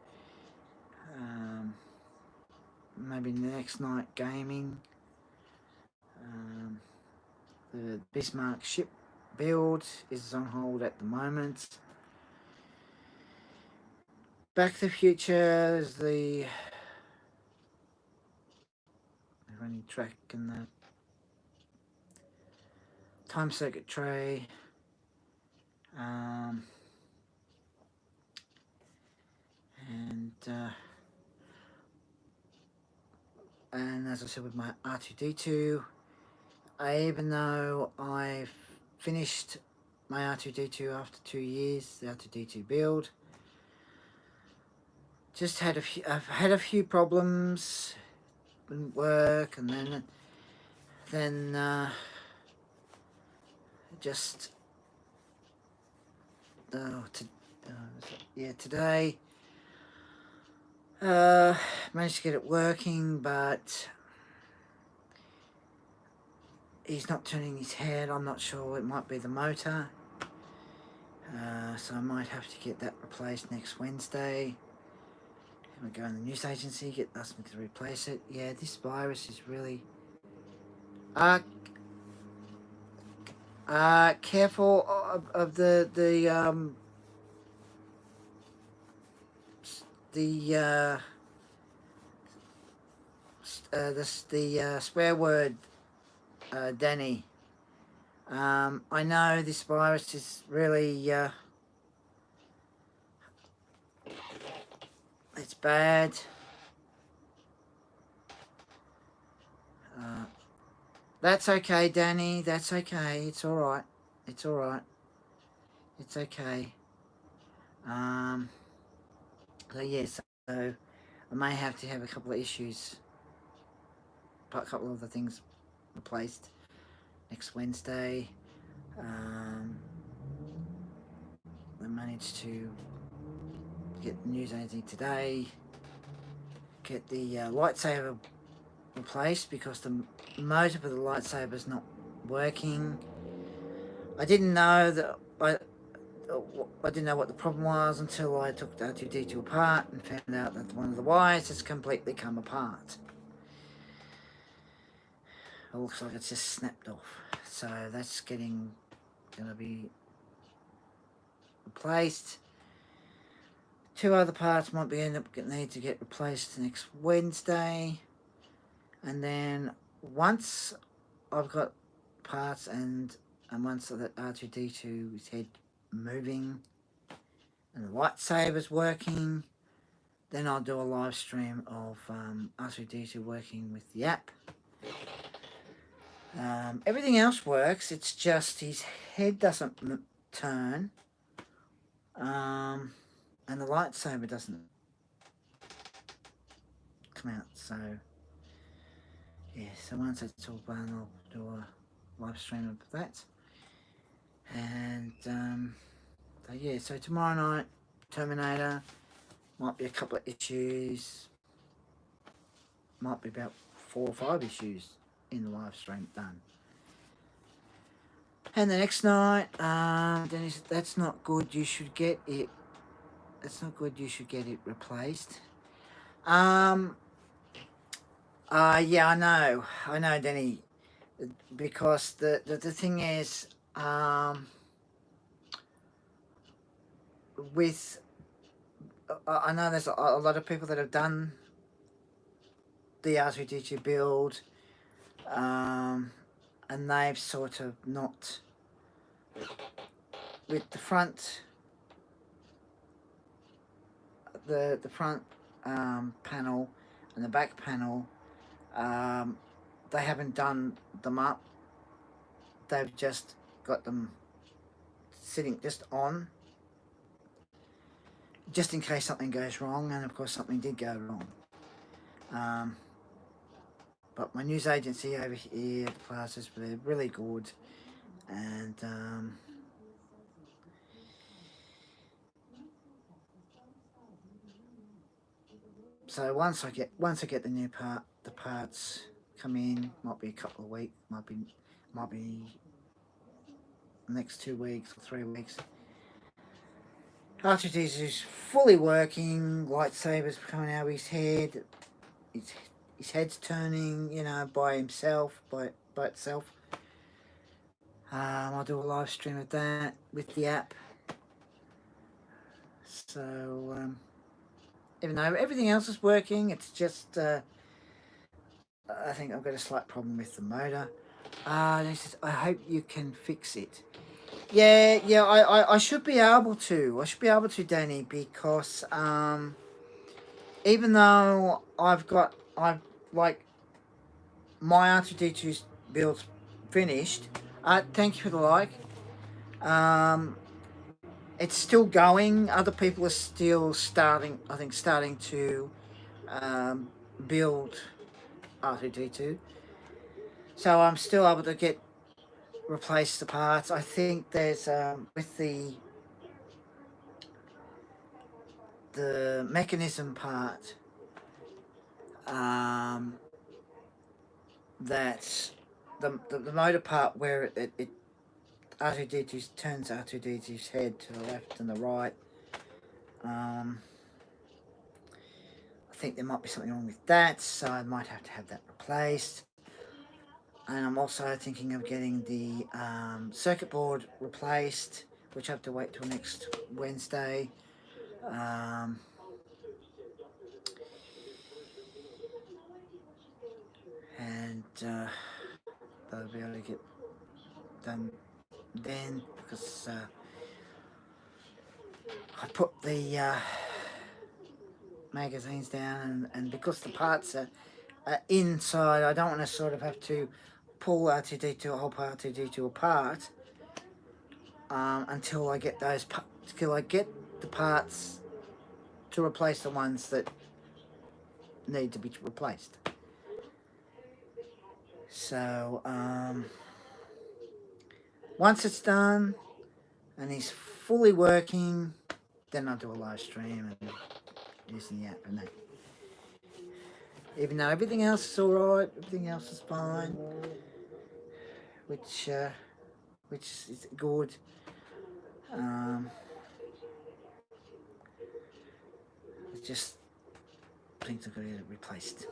Maybe next night gaming. The Bismarck ship build is on hold at the moment. Back to the Future is the running track and the time circuit tray. And as I said with my r2d2, even though I've finished my r2d2 after 2 years, the r2d2 build, just had I've had a few problems, didn't work, and then just today managed to get it working, but he's not turning his head. I'm not sure, it might be the motor, so I might have to get that replaced next Wednesday. I'm going to go in the news agency, ask me to replace it. Yeah, this virus is really careful of the swear word, Danny. I know this virus is really it's bad. That's okay, Danny. That's okay. It's all right. It's all right. It's okay. So yes, so I may have to have a couple of issues, a couple of the things replaced next Wednesday. I managed to get the news agency today, get the lightsaber replaced because the motor for the lightsaber is not working. I didn't know that I didn't know what the problem was until I took the r2d2 apart and found out that one of the wires has completely come apart. It looks like it's just snapped off, so that's going to be replaced. 2 other parts might need to get replaced next Wednesday, and then once I've got parts and once that r2d2's head moving and the lightsaber's working, then I'll do a live stream of r2d2 working with the app. Everything else works, it's just his head doesn't turn, and the lightsaber doesn't come out. So yeah, so once that's all done, I'll do a live stream of that. And so yeah, so tomorrow night, Terminator, might be a couple of issues, might be about 4 or 5 issues in the live stream done. And the next night, Dennis, that's not good, you should get it, that's not good, you should get it replaced. Yeah, I know, Denny, because the thing is, with, I know there's a lot of people that have done the r2d2 build, and they've sort of not, with the front, the front panel and the back panel, they haven't done them up. They've just got them sitting just on, just in case something goes wrong, and of course something did go wrong. But my news agency over here, the classes, they're really good, and so once I get the parts come in, might be a couple of weeks, might be the next 2 weeks or 3 weeks. R2D is fully working. Lightsabers coming out of his head. His head's turning, you know, by himself, by itself. I'll do a live stream of that with the app. So even though everything else is working, it's just I think I've got a slight problem with the motor. He says, I hope you can fix it. Yeah, I should be able to. I should be able to, Danny, because even though I've like my R2D2's build's finished. Thank you for the like. It's still going. Other people are still starting to build R2D2. So I'm still able to replace the parts. I think there's with the mechanism part, that's the motor part where it R2D2 turns R2D2's head to the left and the right. I think there might be something wrong with that, so I might have to have that replaced. And I'm also thinking of getting the circuit board replaced, which I have to wait till next Wednesday. And they'll be able to get done then, because I put the magazines down, and because the parts are inside, I don't want to sort of have to pull R2D2, a whole R2D2 apart until I get the parts to replace the ones that need to be replaced. So once it's done and he's fully working, then I'll do a live stream and using the app and that. Even though everything else is alright, everything else is fine, which is good. It's just things I've got to get replaced.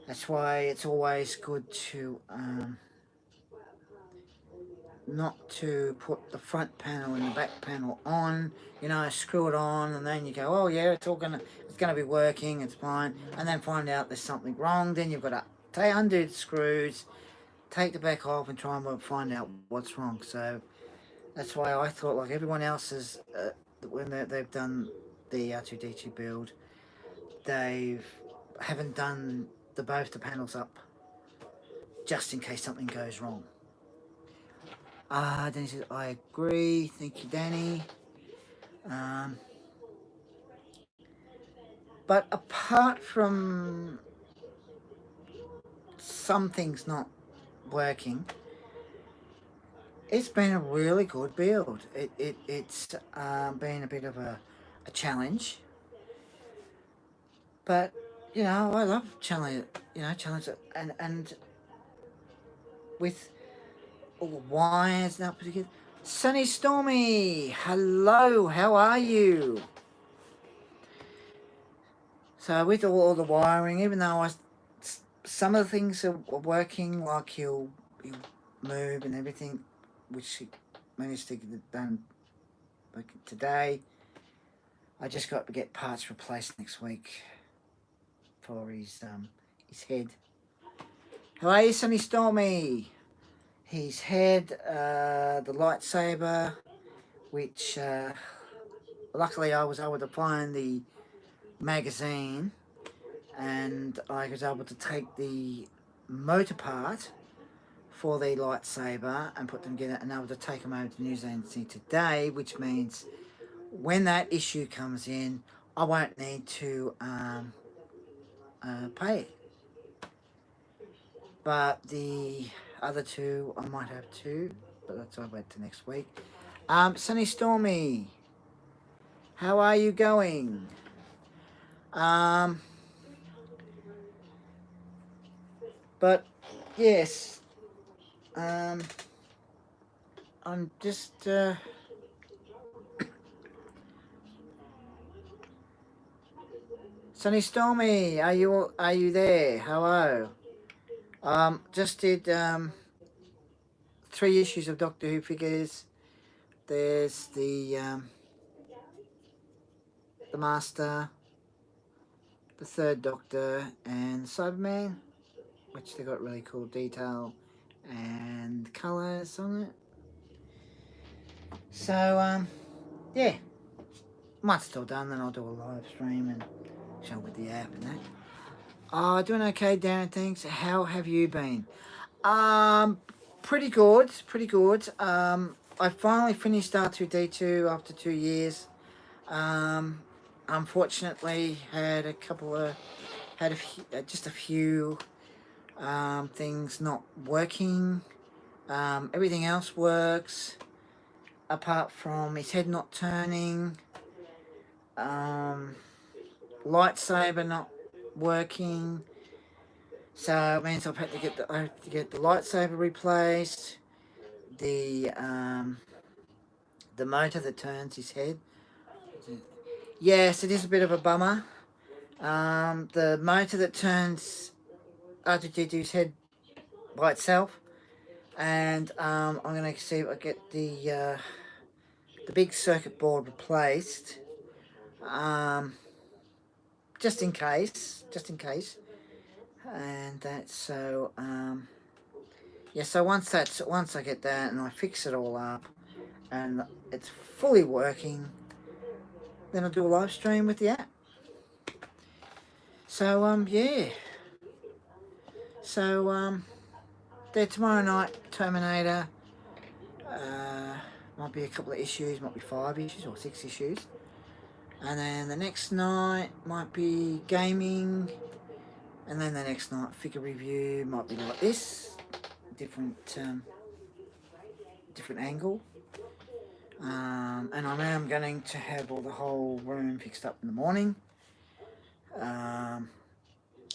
That's why it's always good to not to put the front panel and the back panel on, you know, screw it on, and then you go, oh yeah, it's gonna be working, it's fine, and then find out there's something wrong. Then you've got to undo the screws, take the back off, and try and find out what's wrong. So that's why I thought, like everyone else is, when they've done the R2D2 build, they haven't done both the panels up, just in case something goes wrong. Danny says, I agree. Thank you, Danny. But apart from some things not working, it's been a really good build. It's been a bit of a challenge. But, you know, I love challenge, and with all the wires now put together. Sunny Stormy, hello, how are you? So with all the wiring, even though some of the things are working, like he'll move and everything, which he managed to get done like today, I just got to get parts replaced next week. for his head. How are you, Sunny Stormy? His head, the lightsaber, which luckily I was able to find the magazine, and I was able to take the motor part for the lightsaber and put them together and able to take them over to New Zealand today, which means when that issue comes in, I won't need to pay it. But the other two, I might have to, but that's I'll wait till next week. Sunny Stormy, how are you going? But yes, I'm just Sunny Stormy, are you there? Hello. Just did 3 issues of Doctor Who figures. There's the Master, the Third Doctor, and Cyberman, which they got really cool detail and colours on it. So yeah, once it's all done, then I'll do a live stream and show with the app and that. Oh, doing okay, Darren. Thanks. How have you been? Pretty good. Pretty good. I finally finished R2D2 after 2 years. Unfortunately, had a few things not working. Everything else works, apart from his head not turning. Lightsaber not working. So it means I have to get the lightsaber replaced. The motor that turns his head. Yes, it is a bit of a bummer. The motor that turns R2D2's head by itself, and I'm going to see if I get the big circuit board replaced, just in case, and that's so. Yeah, so once I get that and I fix it all up, and it's fully working, then I'll do a live stream with the app. So yeah. So there tomorrow night, Terminator. Might be a couple of issues, might be 5 issues or 6 issues. And then the next night might be gaming. And then the next night, figure review might be like this. Different angle. And I am going to have the whole room fixed up in the morning.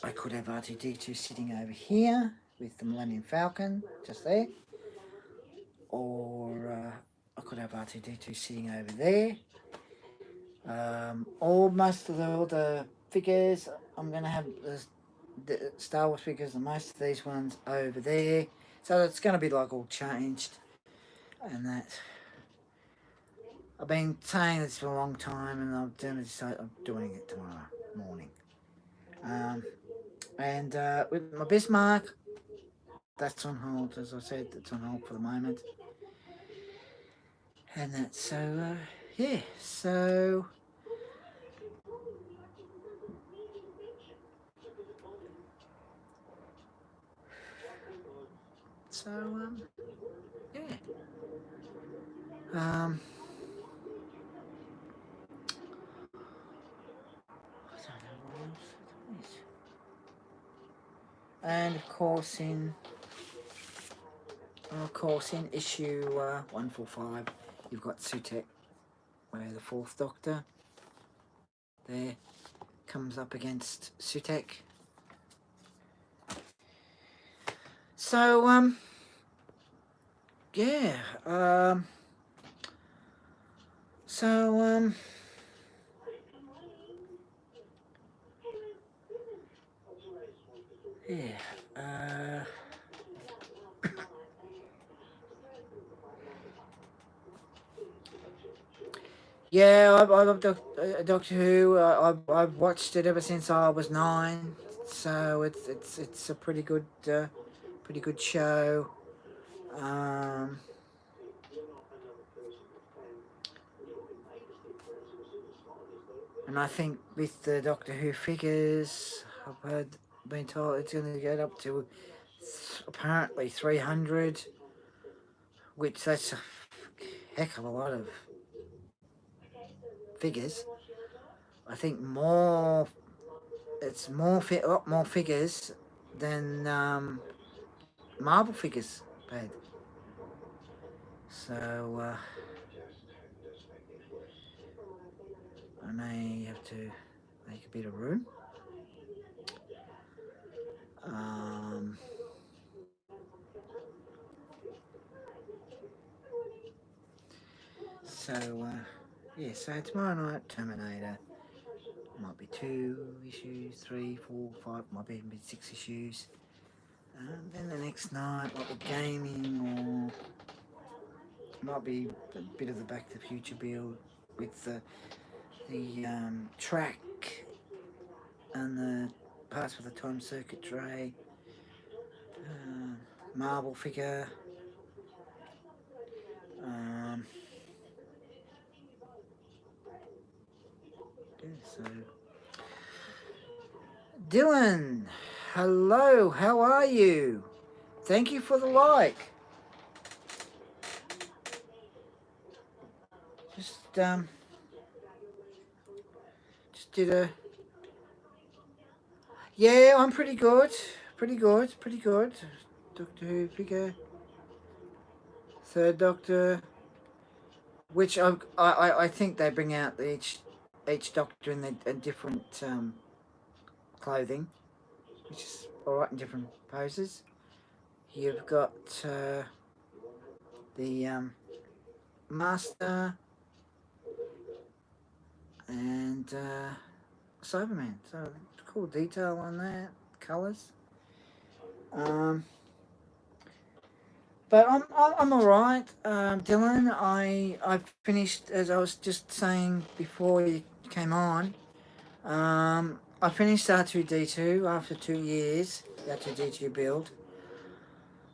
I could have R2D2 sitting over here with the Millennium Falcon just there. Or I could have R2D2 sitting over there. Most of all the figures, I'm going to have the Star Wars figures and most of these ones over there. So it's going to be like all changed. And that. I've been saying this for a long time, and I'm doing it tomorrow morning. And with my Bismarck, that's on hold, as I said, it's on hold for the moment. And that's so, yeah, so. So, yeah. And of course in issue 145, you've got Sutek, where the 4th Doctor there comes up against Sutek. So yeah, yeah, Yeah, I love Doctor Who. I've watched it ever since I was 9, so it's a pretty good show. Um, and I think with the Doctor Who figures, been told it's going to get up to apparently 300, which that's a heck of a lot of figures. I think a lot more figures than Marvel figures paid. So I may have to make a bit of room. Um, so yeah, so tomorrow night Terminator might be 2 issues, 3, 4, 5, might be even 6 issues. Then the next night might be gaming, or might be a bit of the Back to the Future build with the track and the parts for the time circuit tray, marble figure. Um, yeah, so Dylan, hello, how are you? Thank you for the like. Just just did a yeah, I'm pretty good. Pretty good, pretty good. Doctor Who figure. Third Doctor, which I think they bring out each Doctor in a different clothing, which is alright in different poses. You've got the Master and Cyberman. So cool detail on that, colours. Um, but I'm all right, Dylan. I finished, as I was just saying before you came on. I finished r2d2 after 2 years. The r2d2 build.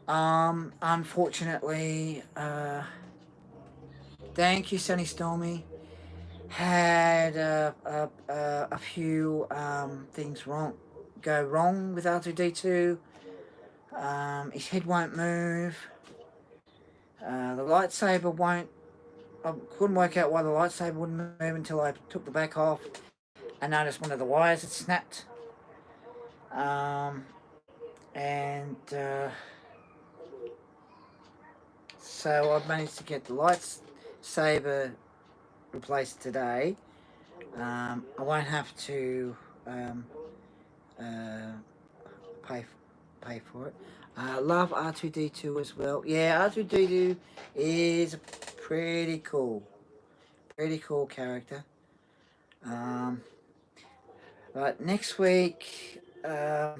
Unfortunately, thank you, Sunny Stormy. Had a few things go wrong with R2D2. His head won't move. The lightsaber won't. I couldn't work out why the lightsaber wouldn't move until I took the back off and noticed one of the wires had snapped. And so I've managed to get the lightsaber replaced today. I won't have to uh, pay pay for it. Love R2D2 as well. Yeah, R2D2 is a pretty cool character. Um, but next week, the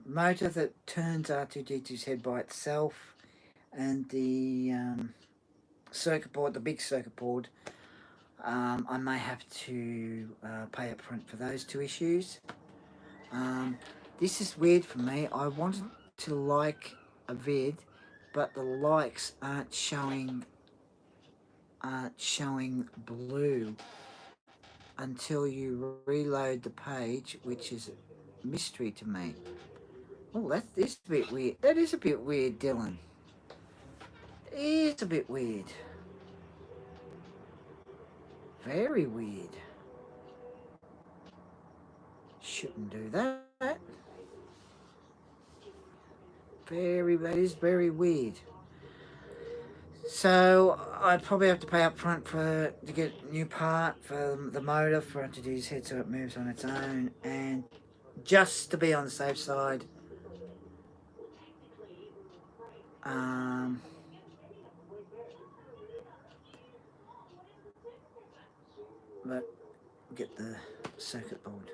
motor that turns R2D2's head by itself, and the circuit board, the big circuit board, I may have to pay up front for those 2 issues. This is weird for me. I wanted to like a vid, but the likes aren't showing blue until you reload the page, which is a mystery to me. Oh, that is a bit weird. That is a bit weird, Dylan. It's a bit weird. Very weird. Shouldn't do that. That is very weird. So I'd probably have to pay up front to get a new part for the motor for it to do his head so it moves on its own, and just to be on the safe side, um, but get the circuit board.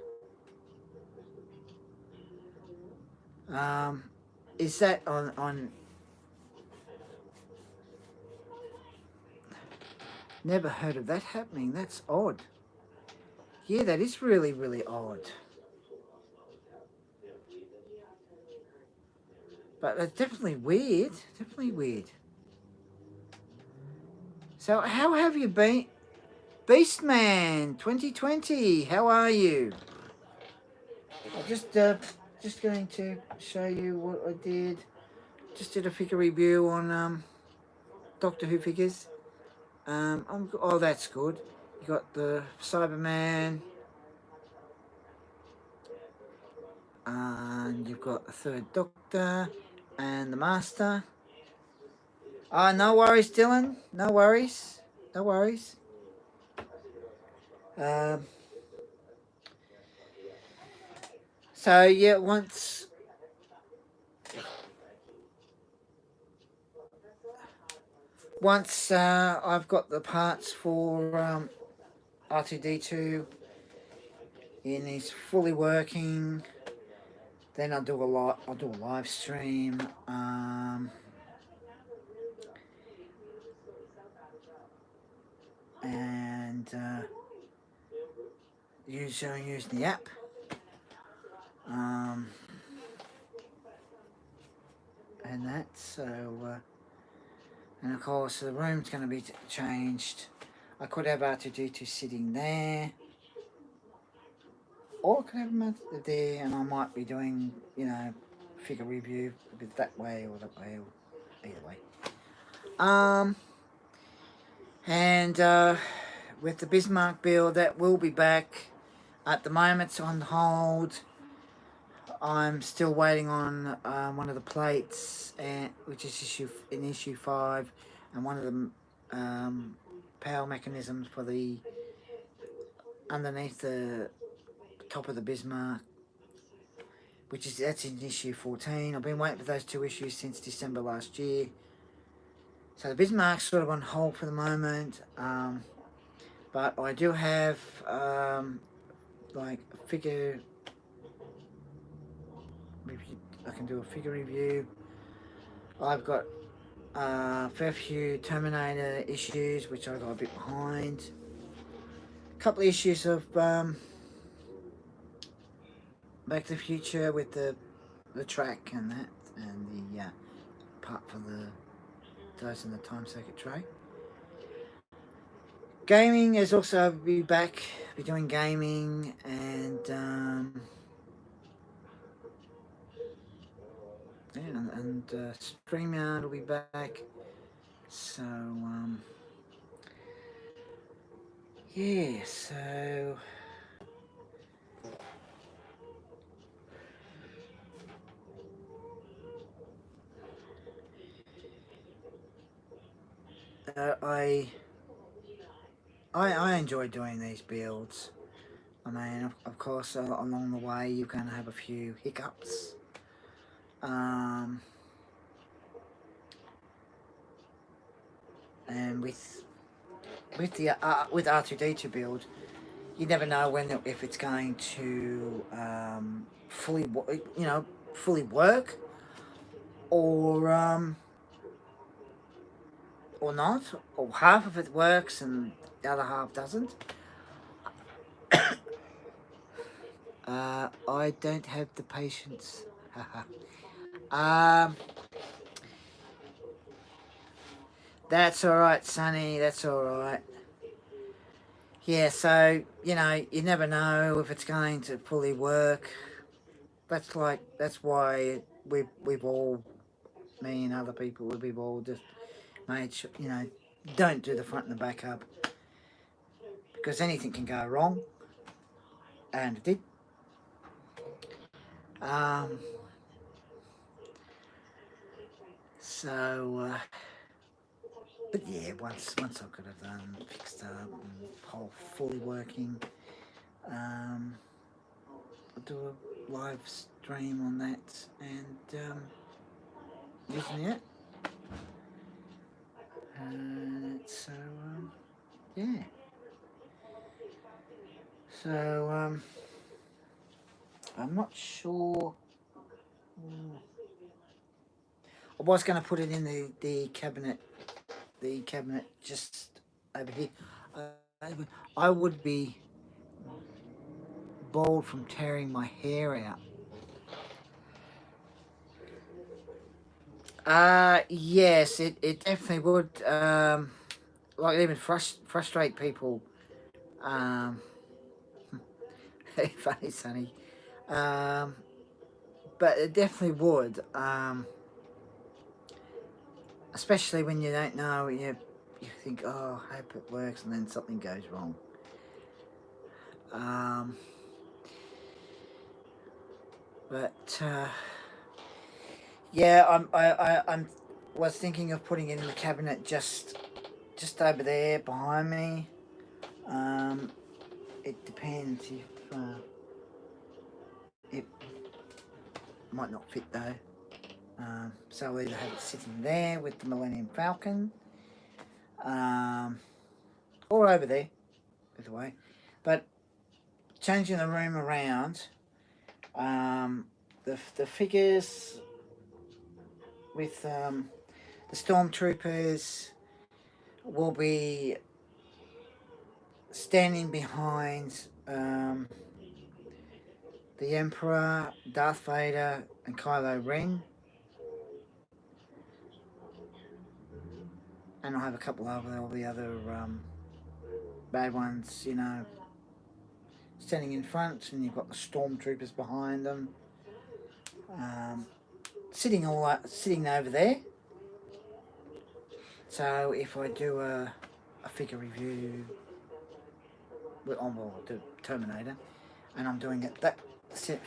Um, is that on Never heard of that happening. That's odd. Yeah, that is really, really odd. But that's definitely weird. Definitely weird. So how have you been? Beastman 2020, how are you? I'm just going to show you what I did. Just did a figure review on Doctor Who figures. Oh, that's good. You got the Cyberman, and you've got the Third Doctor, and the Master. No worries, Dylan. No worries. No worries. Um, so yeah, once I've got the parts for r2d2 and he's fully working, then I'll do a live stream. And using the app. And that, so and of course the room's going to be changed. I could have R2D2 sitting there, or I could have him there, and I might be doing, figure review a bit that way or that way, or either way. And with the Bismarck build, that will be back. At the moment, it's on hold. I'm still waiting on one of the plates, which is issue 5, and one of the power mechanisms for the underneath the top of the Bismarck, that's in issue 14. I've been waiting for those 2 issues since December last year. So the Bismarck's sort of on hold for the moment, but I do have like a figure review. I can do a figure review. I've got a fair few Terminator issues, which I got a bit behind. A couple of issues of Back to the Future with the track and that, and the part for the those in the time circuit tray. Gaming is also be doing gaming, and StreamYard will be back. So yeah, so I enjoy doing these builds. I mean, of course, along the way you're going to have a few hiccups. And with R2D2 build, you never know if it's going to fully work, or not, or half of it works and the other half doesn't. I don't have the patience. That's all right, Sonny. That's all right. Yeah, so you never know if it's going to fully work. That's why we've all, me and other people, we've all just made sure, don't do the front and the back up, because anything can go wrong, and it did. So, but yeah, once I've got it done, fixed up, and whole fully working, I'll do a live stream on that, and using it. So yeah. So I'm not sure. I was going to put it in the cabinet, just over here. I would be bald from tearing my hair out. Yes, it definitely would. Like even frustrate people. Um, funny, Sonny. Um, but it definitely would. Especially when you don't know. You think, oh, I hope it works, and then something goes wrong. Um, but yeah, I'm was thinking of putting it in the cabinet just over there behind me. Um, it depends if it might not fit though. So I'll either have it sitting there with the Millennium Falcon, um, or over there, either way. But changing the room around, the figures with the stormtroopers will be standing behind the Emperor, Darth Vader, and Kylo Ren. And I'll have a couple of all the other bad ones, standing in front, and you've got the stormtroopers behind them, um, sitting over there. So if I do a figure review on the Terminator, and I'm doing it that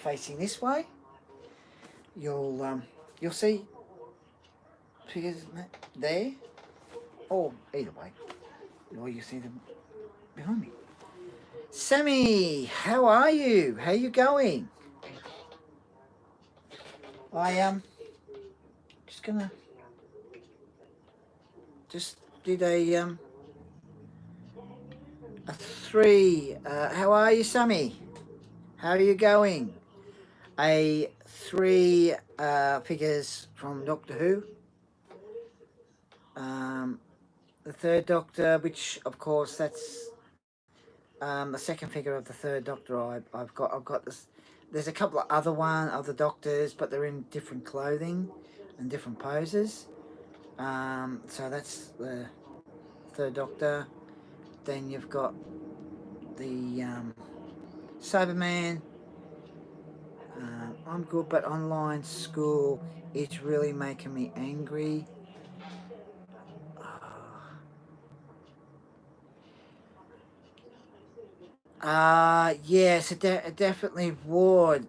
facing this way, you'll see figures there, or either way, or you see them behind me. Sammy, how are you? How you going? I just gonna just did a three. How are you, Sammy? How are you going? A three figures from Doctor Who. The third Doctor, which of course that's the second figure of the third Doctor. I've got this. There's a couple of other Doctors, but they're in different clothing and different poses. So that's the third Doctor. Then you've got the Cyberman. I'm good, but online school is really making me angry. Yes, it definitely would.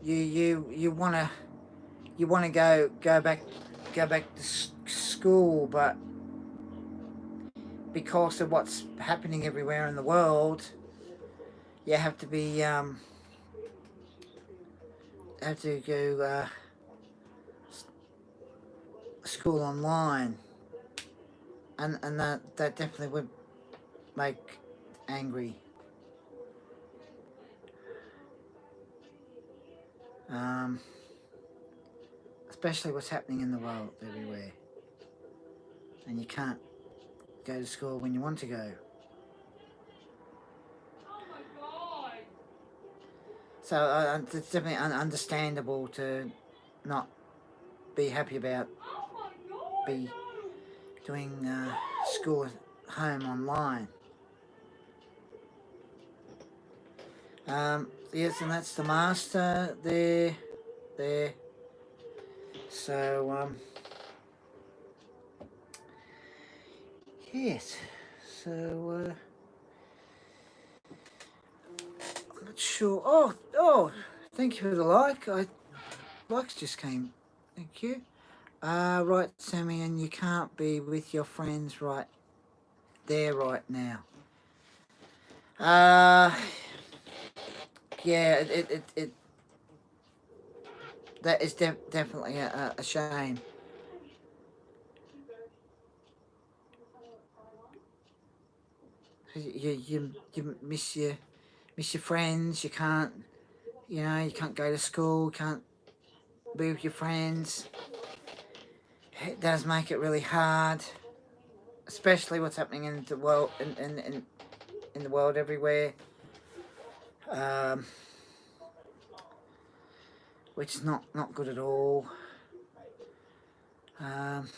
You wanna go back to school, but because of what's happening everywhere in the world, you have to go school online, and that definitely would make angry. Um, Especially what's happening in the world everywhere, and you can't go to school when you want to go. So it's definitely understandable to not be happy about be doing school at home online. Yes, and that's the master there. So yes. So I'm not sure. Oh, thank you for the like. Likes just came. Thank you. Right, Sammy, and you can't be with your friends right there right now. Uh, yeah, it that is definitely a shame. You miss your friends. You can't go to school. Can't be with your friends. It does make it really hard. especially what's happening in the world, in the world everywhere, um, which is not good at all. Um,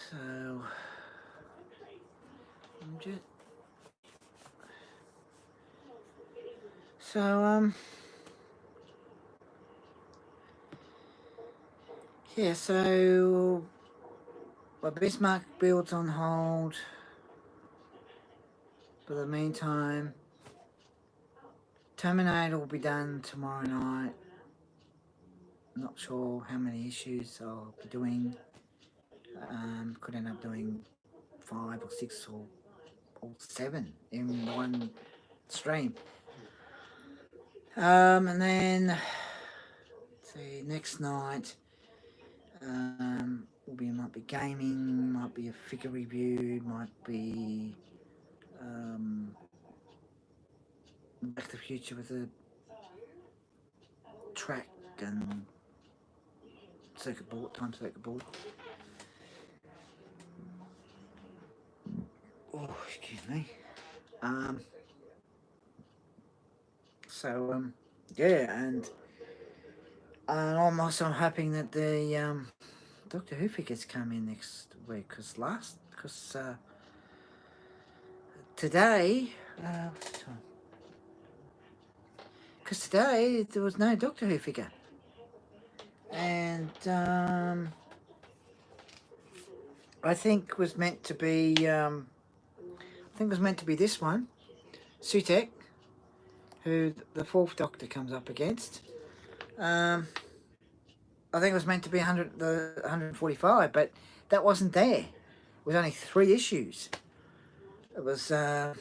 so I'm just so yeah. So well, Bismarck builds on hold for the meantime. Terminator will be done tomorrow night. Not sure how many issues I'll be doing. Could end up doing 5 or 6 or 7 in one stream. And then see next night might be gaming, might be a figure review, might be Back to the Future with a track and time circuit board. Oh, excuse me. So yeah, and I'm also hoping that the Doctor Who figures come in next week because today, what's the time? Because today there was no Doctor Who figure, and I think was meant to be this one, Sutek, who the fourth Doctor comes up against. I think it was meant to be 145, but that wasn't there. It was only 3 issues. It was Back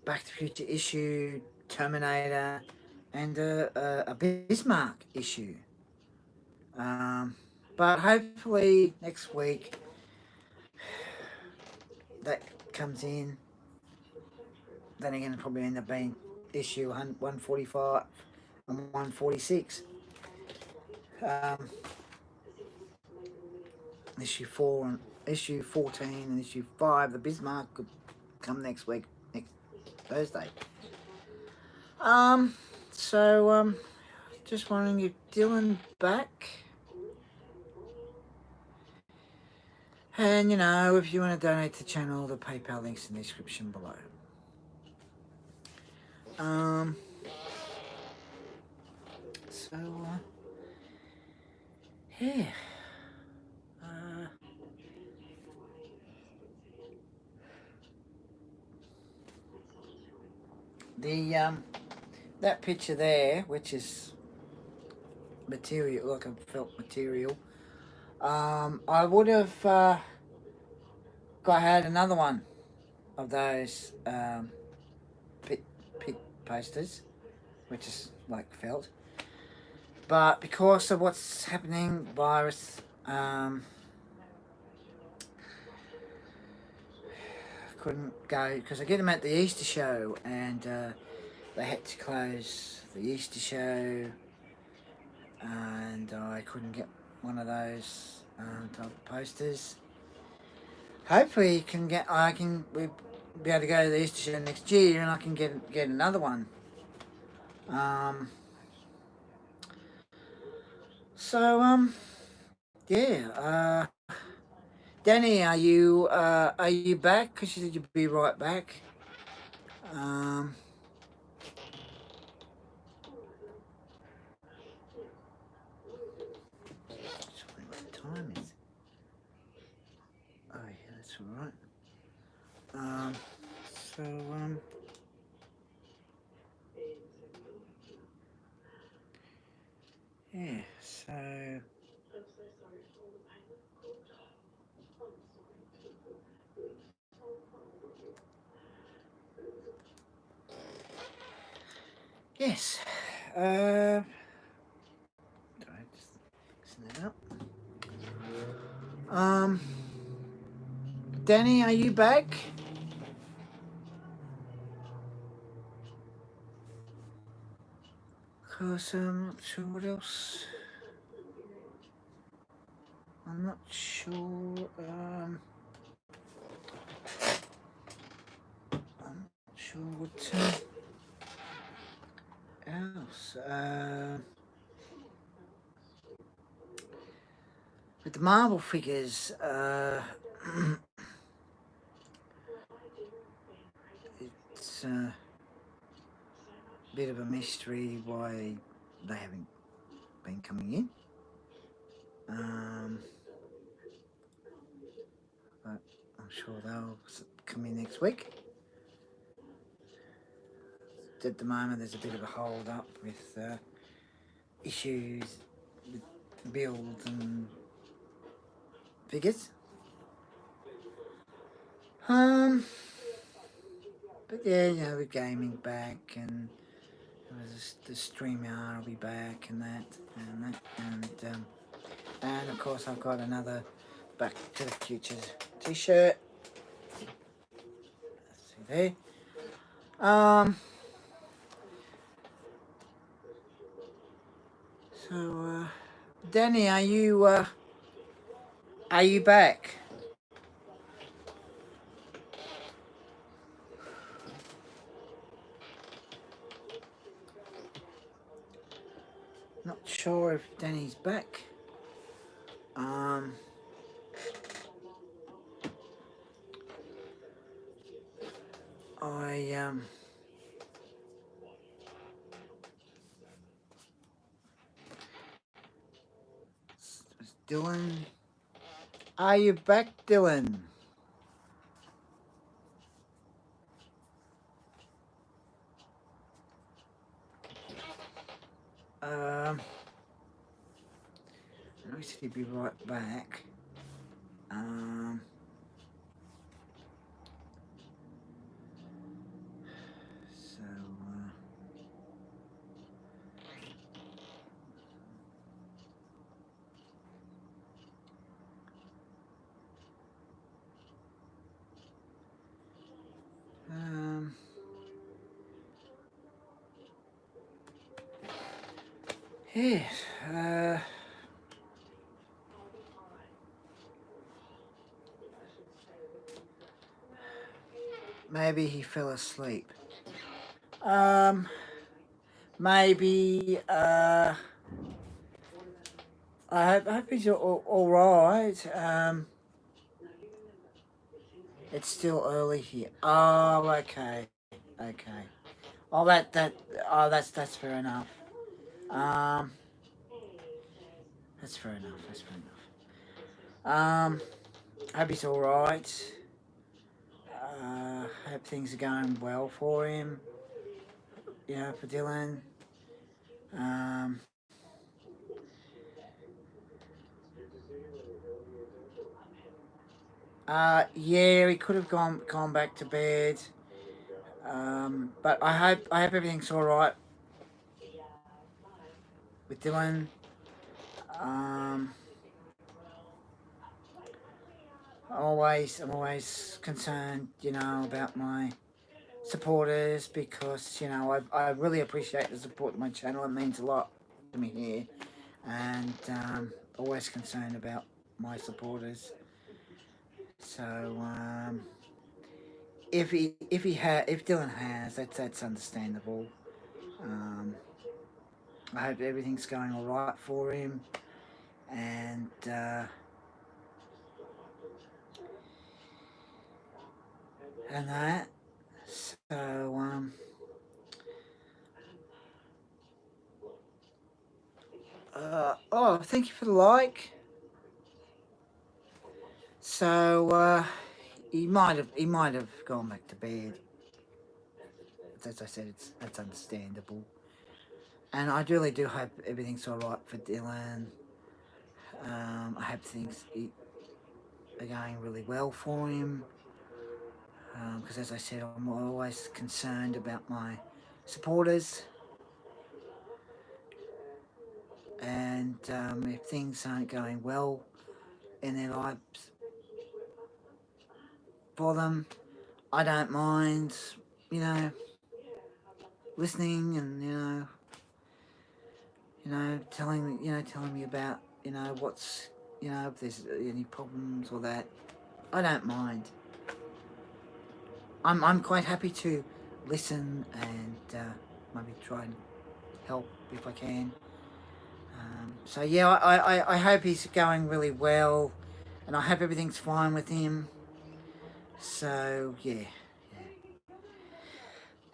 to the Future issue, Terminator, and a Bismarck issue. But hopefully next week that comes in. Then again, it'll probably end up being issue 145 and 146. Issue 4 and issue 14 and issue 5, the Bismarck, could come next week, next Thursday. So just wondering if Dylan back. And you know, if you want to donate to the channel, the PayPal link's in the description below. So yeah. The that picture there, which is material, like a felt material, I would have had another one of those pit posters, which is like felt, but because of what's happening, virus, couldn't go because I get them at the Easter show, and they had to close the Easter show, and I couldn't get one of those type of posters. Hopefully, we'll be able to go to the Easter show next year, and I can get another one. Yeah. Danny, are you back? Because you said you'd be right back. What time is it? Oh yeah, that's all right. Yeah, so yes. Just that up. Danny, are you back? Because I'm not sure what else. I'm not sure. I'm not sure what else. With the Marvel figures, it's a bit of a mystery why they haven't been coming in. But I'm sure they'll come in next week. At the moment, there's a bit of a hold up with issues with builds and figures. But yeah, with gaming back and the StreamYard will be back and that and of course I've got another Back to the Future t-shirt. See there. So Danny, are you back? Not sure if Danny's back. Dylan, are you back, Dylan? I said he'd be right back. So yes. Maybe he fell asleep. Maybe. I hope he's all right. It's still early here. Oh, okay. Oh, that's fair enough. That's fair enough. I hope he's all right. Hope things are going well for him. For Dylan. Yeah, he could have gone back to bed. But I hope everything's all right with Dylan. I'm always concerned, about my supporters because I really appreciate the support of my channel. It means a lot to me here, and always concerned about my supporters. So if Dylan has, that's understandable. I hope everything's going all right for him, and that. So thank you for the like. So he might have gone back to bed. As I said, that's understandable. And I really do hope everything's all right for Dylan. I hope things are going really well for him. Because as I said, I'm always concerned about my supporters. And if things aren't going well in their lives for them, I don't mind, listening and, telling me about, what's, if there's any problems or that. I don't mind. I'm quite happy to listen and maybe try and help if I can. So yeah, I hope he's going really well, and I hope everything's fine with him. So yeah, yeah.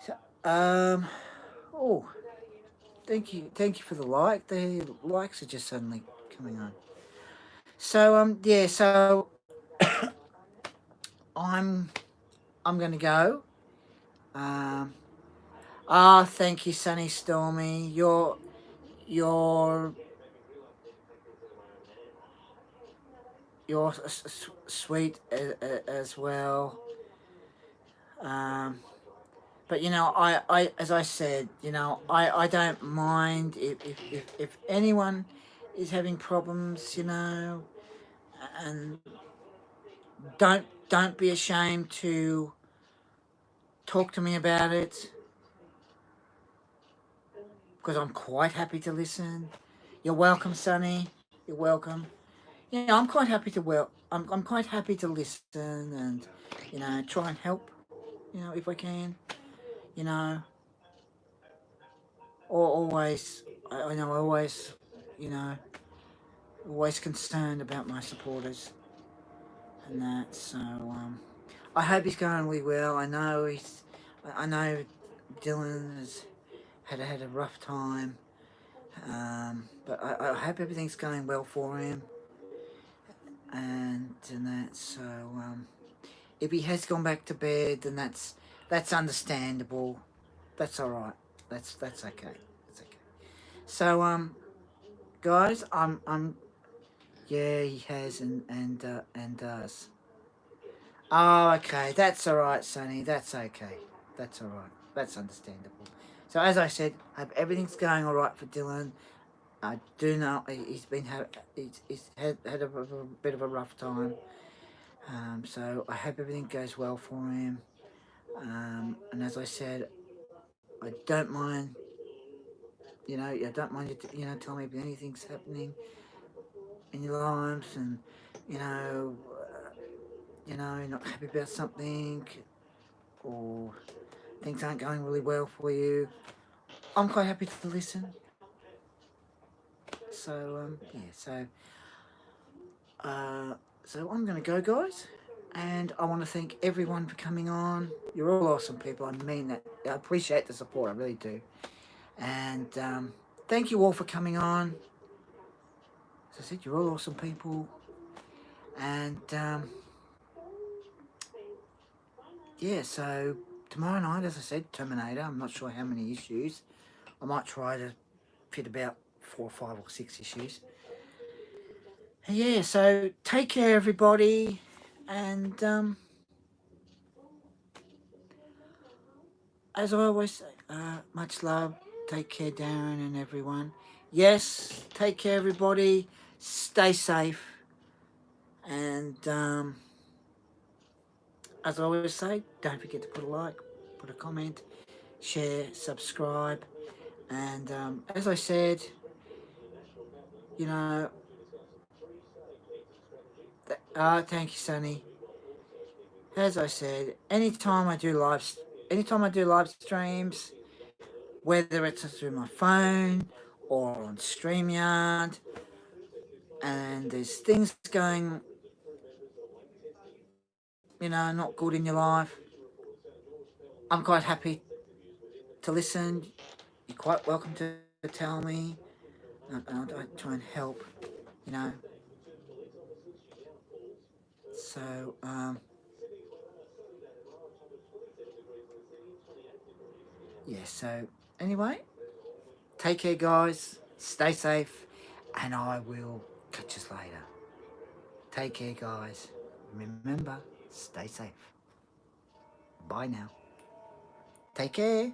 So oh, thank you for the like. The likes are just suddenly coming on. So yeah, so I'm I'm gonna go. Um, thank you, Sunny Stormy. You're you're sweet as well. Um, but as I said, I don't mind if anyone is having problems, and don't be ashamed to talk to me about it, because I'm quite happy to listen. You're welcome, Sonny. You're welcome. Yeah, I'm quite happy to I'm quite happy to listen and try and help, if I can, you know, or always I know always, you know, always concerned about my supporters and that. So I hope he's going really well. I know Dylan has had a rough time, but I hope everything's going well for him and that. So if he has gone back to bed, then that's understandable. That's all right. That's okay. That's okay. So guys, I'm yeah, he has and does. Oh, okay. That's all right, Sonny. That's okay. That's all right. That's understandable. So as I said, I hope everything's going all right for Dylan. I do know he's had a bit of a rough time. So I hope everything goes well for him. And as I said, I don't mind. I don't mind telling me if anything's happening in your lives, and you know, you're not happy about something, or things aren't going really well for you. I'm quite happy to listen. So yeah, uh, so I'm gonna go, guys, and I want to thank everyone for coming on. You're all awesome people. I mean that. I appreciate the support. I really do. And thank you all for coming on. As I said, you're all awesome people. And yeah, so tomorrow night, as I said, Terminator. I'm not sure how many issues. I might try to fit about 4 or 5 or 6 issues. And yeah, so take care, everybody. And as I always say, much love. Take care, Darren and everyone. Yes, take care, everybody. Stay safe. And as I always say, don't forget to put a like, put a comment, share, subscribe. And as I said, you know, thank you, Sonny. As I said, anytime I do live streams, whether it's through my phone or on StreamYard, and there's things going, not good in your life, I'm quite happy to listen. You're quite welcome to tell me, and I try and help, you know. So, yeah, so anyway, take care, guys. Stay safe, and I will catch us later. Take care, guys. Remember, stay safe. Bye now. Take care.